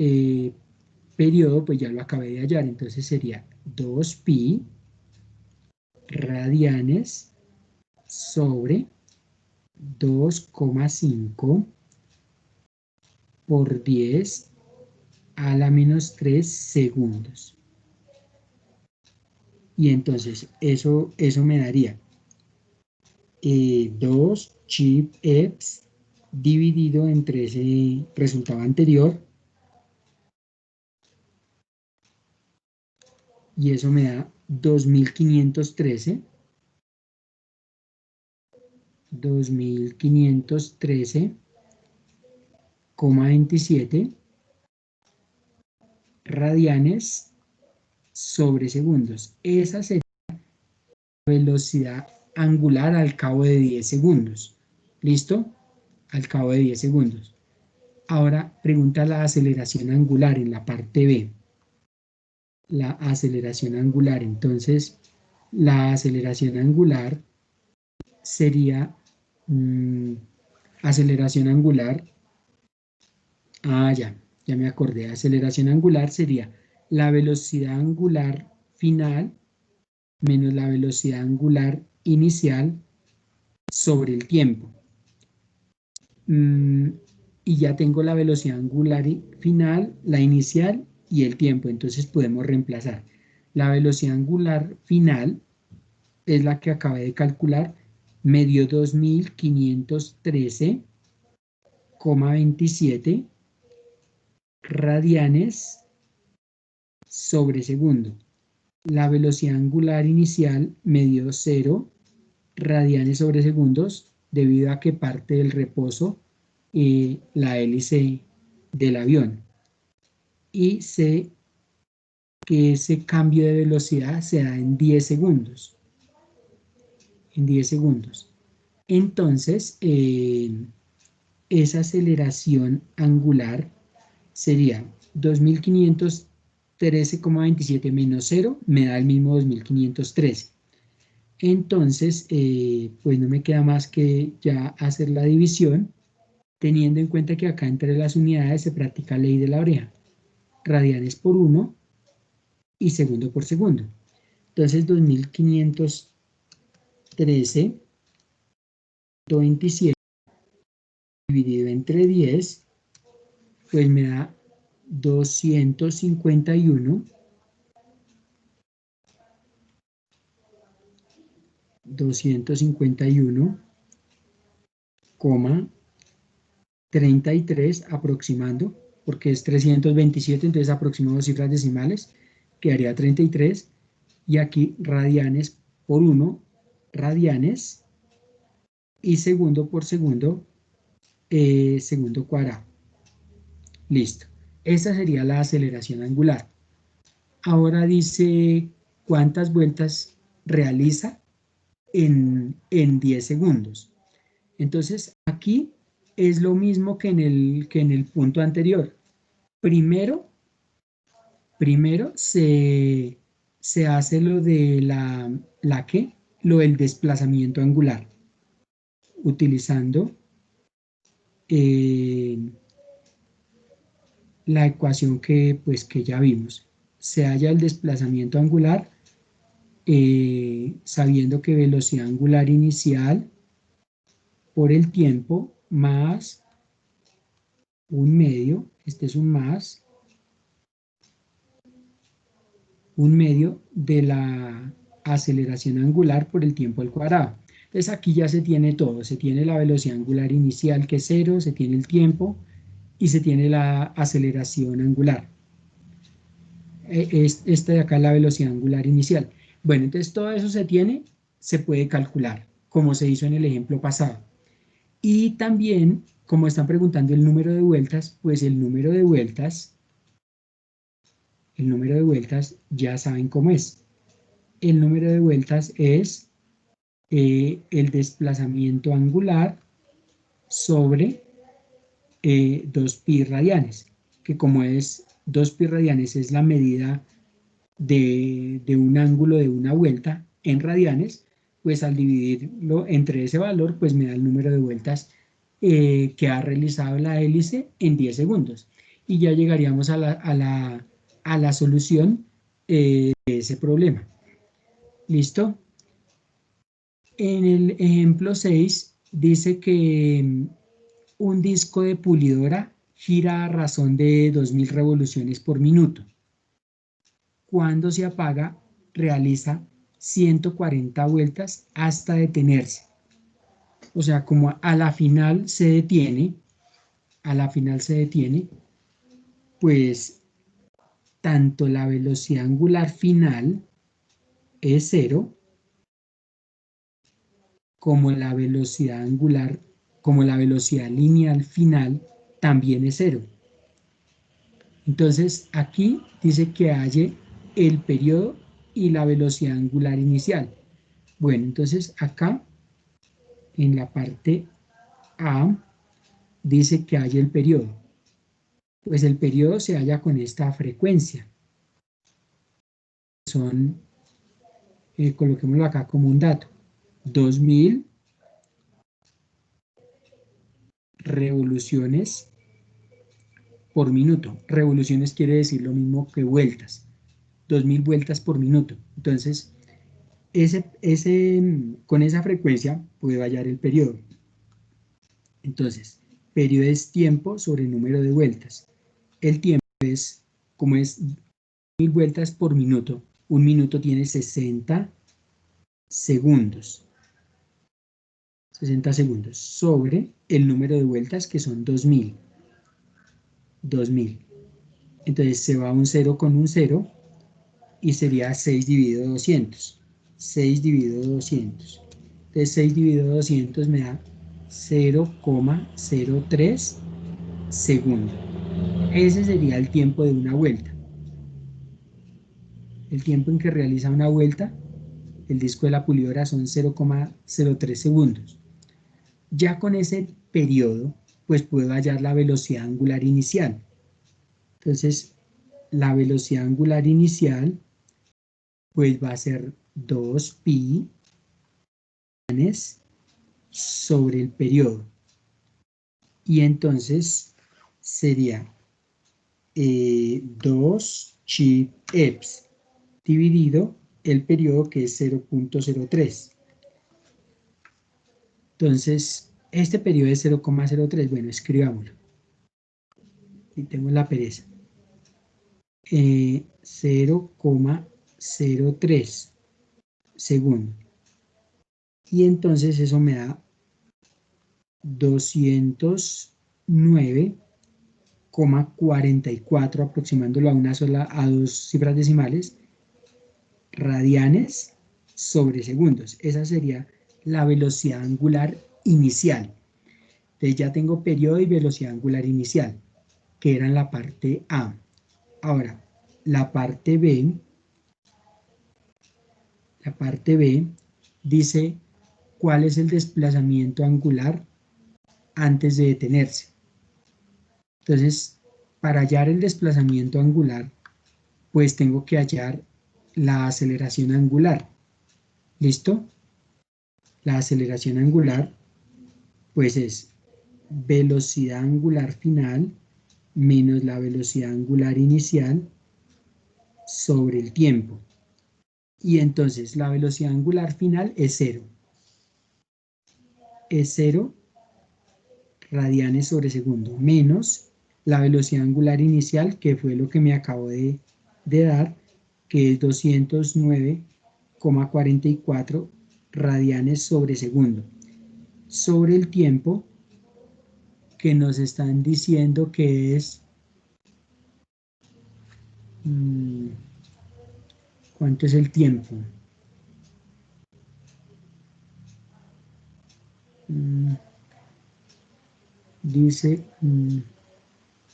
periodo, pues ya lo acabé de hallar, entonces sería 2pi radianes sobre 2,5 por 10 a la menos 3 segundos. Y entonces eso me daría 2 chip EPS dividido entre ese resultado anterior, y eso me da 2513,27 radianes sobre segundos. Esa sería la velocidad angular al cabo de 10 segundos. ¿Listo? Al cabo de 10 segundos. Ahora pregunta la aceleración angular en la parte B. La aceleración angular. Entonces, la aceleración angular sería aceleración angular. Ya me acordé. Aceleración angular sería la velocidad angular final menos la velocidad angular inicial sobre el tiempo. Y ya tengo la velocidad angular final, la inicial y el tiempo. Entonces podemos reemplazar. La velocidad angular final es la que acabé de calcular, me dio 2513,27 radianes sobre segundo. La velocidad angular inicial me dio 0 radianes sobre segundos debido a que parte del reposo la hélice del avión. Y sé que ese cambio de velocidad se da en 10 segundos. En 10 segundos. Entonces, esa aceleración angular sería 2513,27 menos 0, me da el mismo 2513. Entonces, pues no me queda más que ya hacer la división, teniendo en cuenta que acá entre las unidades se practica ley de la oreja. Radianes por 1 y segundo por segundo. Entonces, 2513,27 dividido entre 10, pues me da 251,33 aproximando, porque es 327, entonces aproximamos cifras decimales, quedaría 33, y aquí radianes por 1, radianes, y segundo por segundo, segundo cuadrado. Listo. Esta sería la aceleración angular. Ahora dice cuántas vueltas realiza en 10 segundos. Entonces, aquí es lo mismo que en el punto anterior. Primero se hace lo de lo del desplazamiento angular, utilizando la ecuación que ya vimos. Se halla el desplazamiento angular sabiendo que velocidad angular inicial por el tiempo más un medio, este es un medio de la aceleración angular por el tiempo al cuadrado. Entonces aquí ya se tiene todo, se tiene la velocidad angular inicial que es 0, se tiene el tiempo y se tiene la aceleración angular. Esta de acá es la velocidad angular inicial. Bueno, entonces todo eso se puede calcular, como se hizo en el ejemplo pasado. Y también, como están preguntando el número de vueltas, pues el número de vueltas ya saben cómo es. El número de vueltas es el desplazamiento angular sobre 2pi radianes, que como es 2pi radianes es la medida de un ángulo de una vuelta en radianes, pues al dividirlo entre ese valor, pues me da el número de vueltas que ha realizado la hélice en 10 segundos. Y ya llegaríamos a la solución de ese problema. ¿Listo? En el ejemplo 6 dice que un disco de pulidora gira a razón de 2000 revoluciones por minuto. Cuando se apaga, realiza 140 vueltas hasta detenerse. o sea, como a la final se detiene, pues tanto la velocidad angular final es 0, como la velocidad angular, como la velocidad lineal final también es 0. Entonces, aquí dice que halle el periodo y la velocidad angular inicial. Bueno, entonces acá, en la parte A, dice que halle el periodo. Pues el periodo se halla con esta frecuencia. Son, coloquémoslo acá como un dato, 2000 revoluciones por minuto. Revoluciones quiere decir lo mismo que vueltas. 2000 vueltas por minuto. Entonces, con esa frecuencia puedo hallar el periodo. Entonces, periodo es tiempo sobre el número de vueltas. El tiempo es, como es 1000 vueltas por minuto, un minuto tiene 60 segundos. 60 segundos sobre el número de vueltas que son 2000. 2000. Entonces se va un 0 con un 0 y sería 6 dividido 200. 6 dividido 200. Entonces 6 dividido 200 me da 0,03 segundos. Ese sería el tiempo de una vuelta. El tiempo en que realiza una vuelta el disco de la pulidora son 0,03 segundos. Ya con ese periodo, pues puedo hallar la velocidad angular inicial. Entonces, la velocidad angular inicial, pues va a ser 2pi sobre el periodo. Y entonces sería 2 chi eps dividido el periodo, que es 0,03. Entonces, este periodo es 0,03. Bueno, escribámoslo. Y tengo la pereza. 0,03 segundos. Y entonces eso me da 209,44, aproximándolo a dos cifras decimales, radianes sobre segundos. Esa sería la velocidad angular inicial. Entonces ya tengo periodo y velocidad angular inicial, que eran la parte A. Ahora, la parte B dice cuál es el desplazamiento angular antes de detenerse. Entonces, para hallar el desplazamiento angular, pues tengo que hallar la aceleración angular. ¿Listo? La aceleración angular, pues es velocidad angular final menos la velocidad angular inicial sobre el tiempo. Y entonces la velocidad angular final es 0. Es 0 radianes sobre segundo, menos la velocidad angular inicial, que fue lo que me acabo de dar, que es 209,44 radianes sobre segundo, sobre el tiempo, que nos están diciendo que es... ¿cuánto es el tiempo? Dice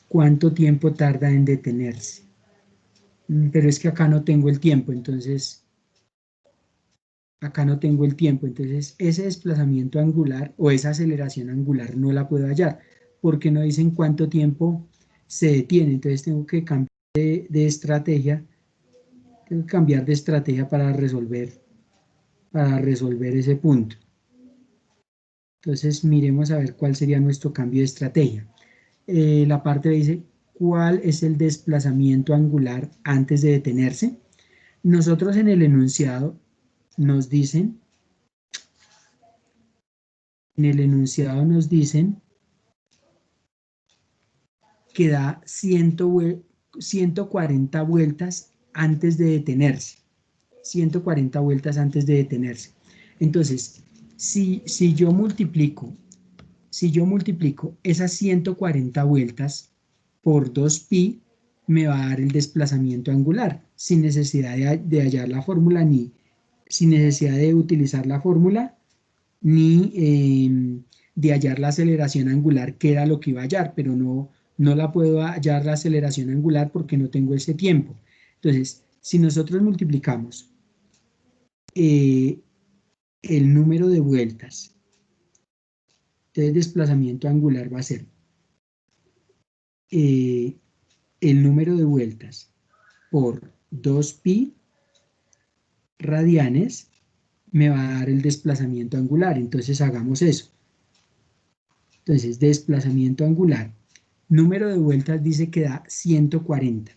cuánto tiempo tarda en detenerse. Pero es que acá no tengo el tiempo, entonces ese desplazamiento angular o esa aceleración angular no la puedo hallar, porque no dicen cuánto tiempo se detiene. Entonces tengo que cambiar de estrategia, para resolver ese punto. Entonces miremos a ver cuál sería nuestro cambio de estrategia. La parte B dice cuál es el desplazamiento angular antes de detenerse. Nosotros en el enunciado nos dicen que da 140 vueltas antes de detenerse. 140 vueltas antes de detenerse. Entonces, Si yo multiplico esas 140 vueltas por 2pi, me va a dar el desplazamiento angular, sin necesidad de hallar la fórmula, ni sin necesidad de utilizar la fórmula, ni de hallar la aceleración angular, que era lo que iba a hallar, pero no la puedo hallar la aceleración angular porque no tengo ese tiempo. Entonces, si nosotros multiplicamos el número de vueltas, entonces desplazamiento angular va a ser el número de vueltas por 2pi radianes, me va a dar el desplazamiento angular. Entonces hagamos eso. Entonces, desplazamiento angular. Número de vueltas dice que da 140.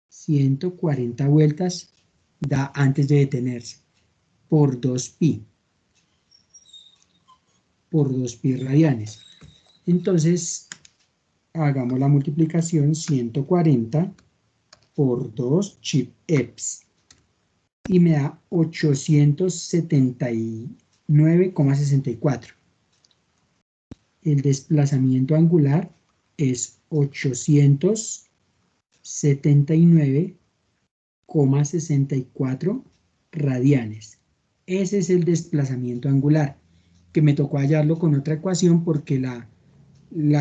140 vueltas da antes de detenerse. Por 2pi. Por 2pi radianes. Entonces, hagamos la multiplicación 140 por 2 chip EPS. Y me da 879,64. El desplazamiento angular es 879,64 radianes. Ese es el desplazamiento angular, que me tocó hallarlo con otra ecuación porque la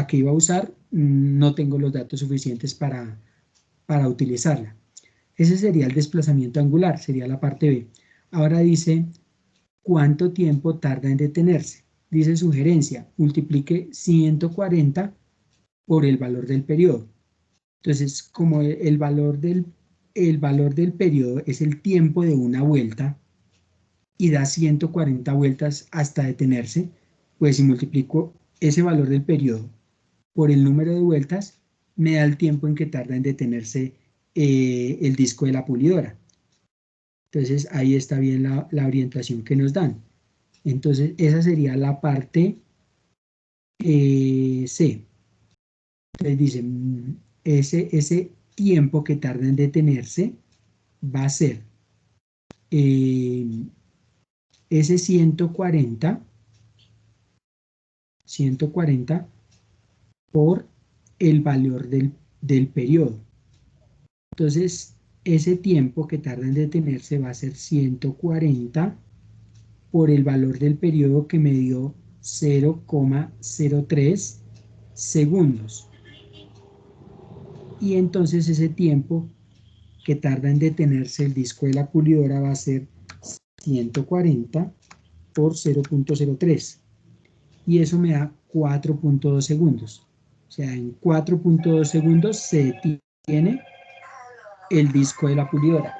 que iba a usar no tengo los datos suficientes para utilizarla. Ese sería el desplazamiento angular, sería la parte B. Ahora dice, ¿cuánto tiempo tarda en detenerse? Dice sugerencia, multiplique 140 por el valor del periodo. Entonces, como el valor del periodo es el tiempo de una vuelta y da 140 vueltas hasta detenerse, pues si multiplico ese valor del periodo por el número de vueltas, me da el tiempo en que tarda en detenerse el disco de la pulidora. Entonces, ahí está bien la orientación que nos dan. Entonces, esa sería la parte C. Entonces dice, ese tiempo que tarda en detenerse va a ser ese 140 por el valor del periodo. Entonces, ese tiempo que tarda en detenerse va a ser 140 por el valor del periodo que me dio 0,03 segundos. Y entonces ese tiempo que tarda en detenerse el disco de la pulidora va a ser 140 por 0,03. Y eso me da 4,2 segundos. O sea, en 4,2 segundos se detiene el disco de la pulidora.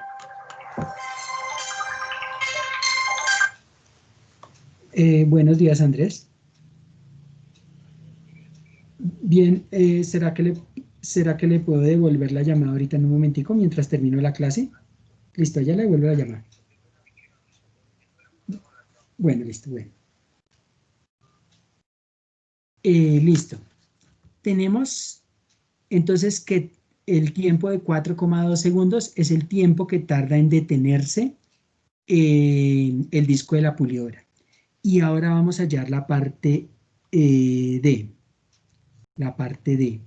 Buenos días, Andrés. Bien, ¿será que le puedo devolver la llamada ahorita en un momentico mientras termino la clase? Listo, ya le devuelvo la llamada. Bueno, listo, bueno. Listo. Tenemos entonces que el tiempo de 4,2 segundos es el tiempo que tarda en detenerse el disco de la pulidora. Y ahora vamos a hallar la parte D. La parte D.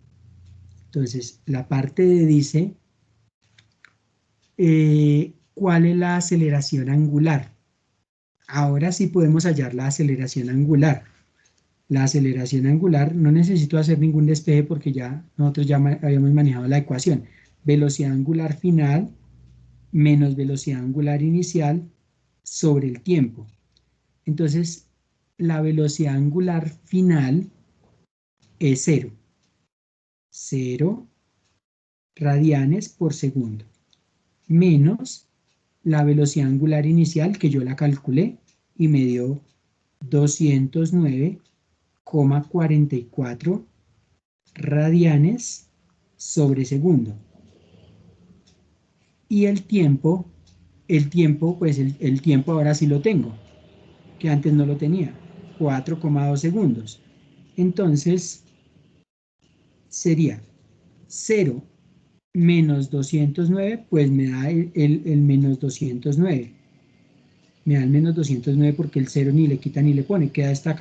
Entonces, la parte D dice ¿cuál es la aceleración angular? Ahora sí podemos hallar la aceleración angular. La aceleración angular, no necesito hacer ningún despeje porque nosotros ya habíamos manejado la ecuación. Velocidad angular final menos velocidad angular inicial sobre el tiempo. Entonces, la velocidad angular final es 0. 0 radianes por segundo. Menos la velocidad angular inicial, que yo la calculé y me dio 209,44 radianes sobre segundo. Y el tiempo, pues el tiempo ahora sí lo tengo, que antes no lo tenía, 4,2 segundos. Entonces, sería 0 menos 209, pues me da el menos 209. Me da el menos 209 porque el 0 ni le quita ni le pone, queda esta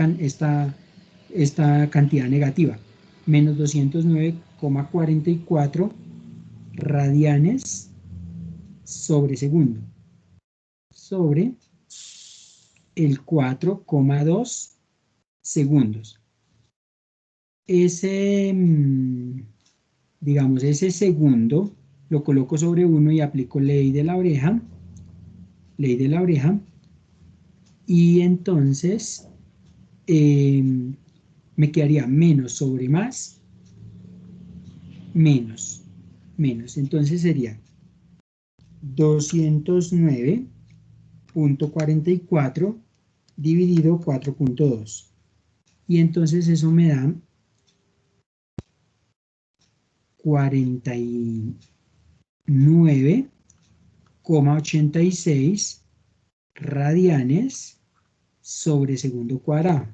cantidad negativa. Menos 209,44 radianes sobre segundo. Sobre el 4,2 segundos. Ese, digamos, ese segundo lo coloco sobre 1 y aplico ley de la oreja, y entonces me quedaría menos sobre más, menos, entonces sería 209,44 dividido 4,2, y entonces eso me da 49,86 radianes sobre segundo cuadrado.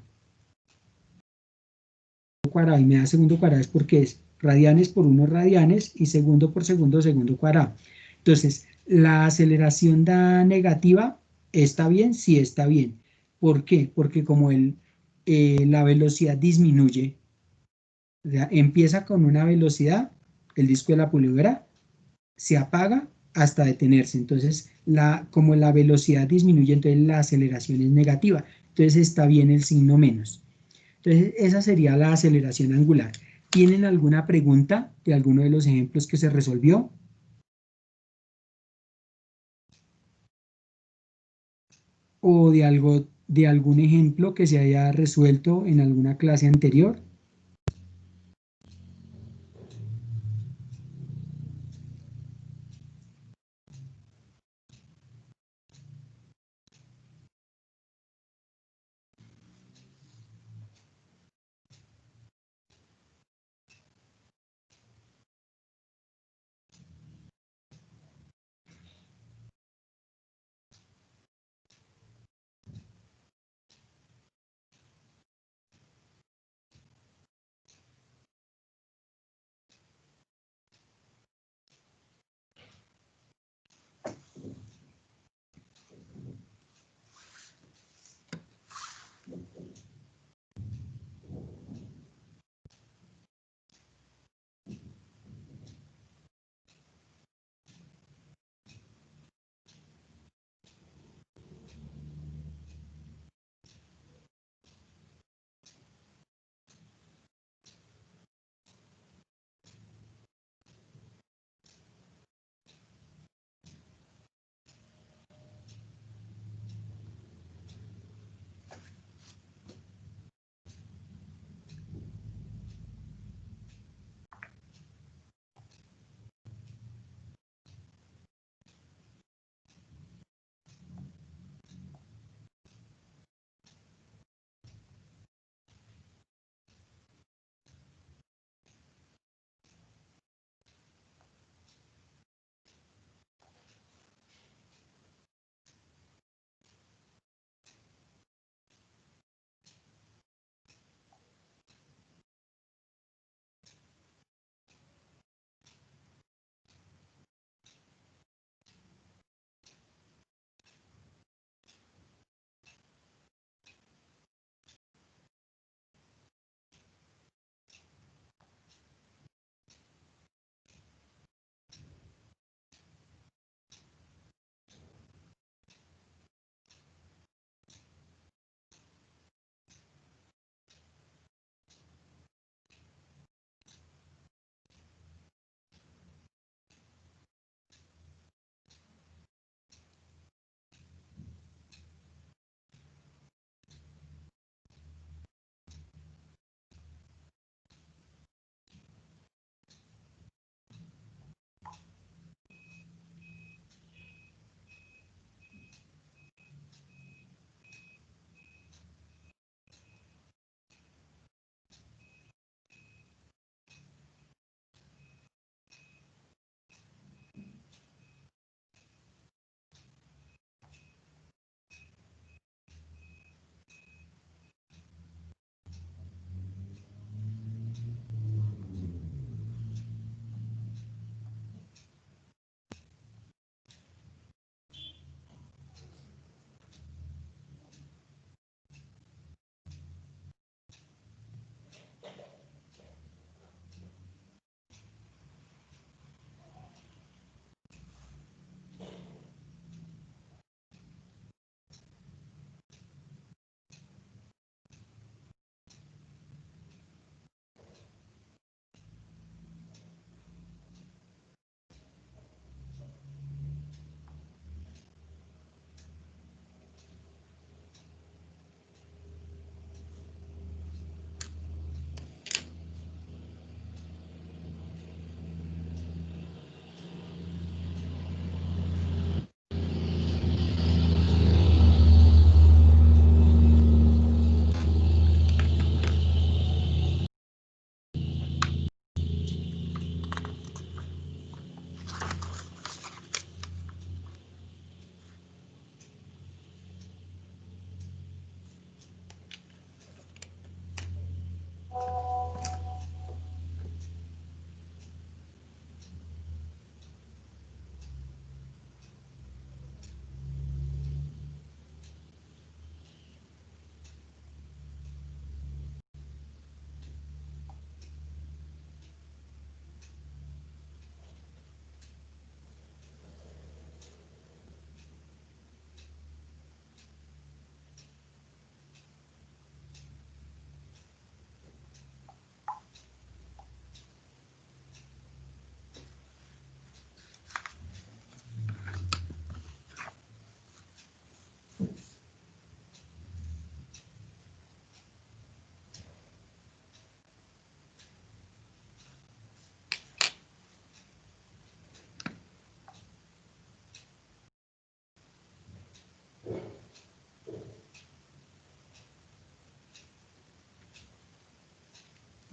Y me da segundo cuadrado es porque es radianes por 1 radianes y segundo por segundo, segundo cuadrado. Entonces, la aceleración da negativa, ¿está bien? Sí, está bien. ¿Por qué? Porque como la velocidad disminuye, o sea, empieza con una velocidad, el disco de la pulidora, se apaga hasta detenerse. Entonces, como la velocidad disminuye, entonces la aceleración es negativa. Entonces está bien el signo menos. Entonces, esa sería la aceleración angular. ¿Tienen alguna pregunta de alguno de los ejemplos que se resolvió? ¿O de algún ejemplo que se haya resuelto en alguna clase anterior?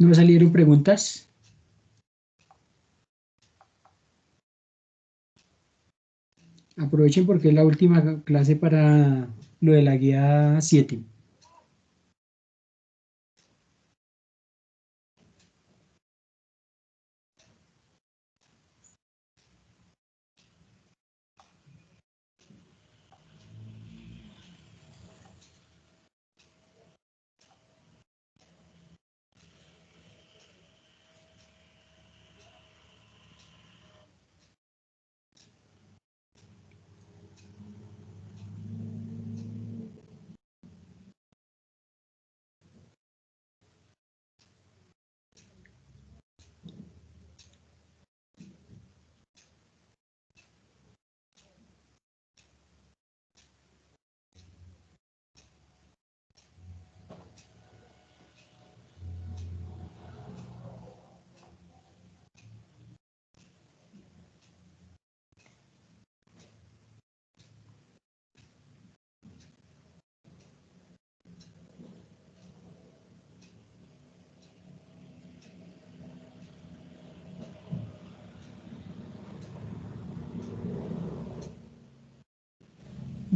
¿No salieron preguntas? Aprovechen porque es la última clase para lo de la guía 7.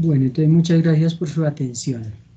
Bueno, entonces muchas gracias por su atención.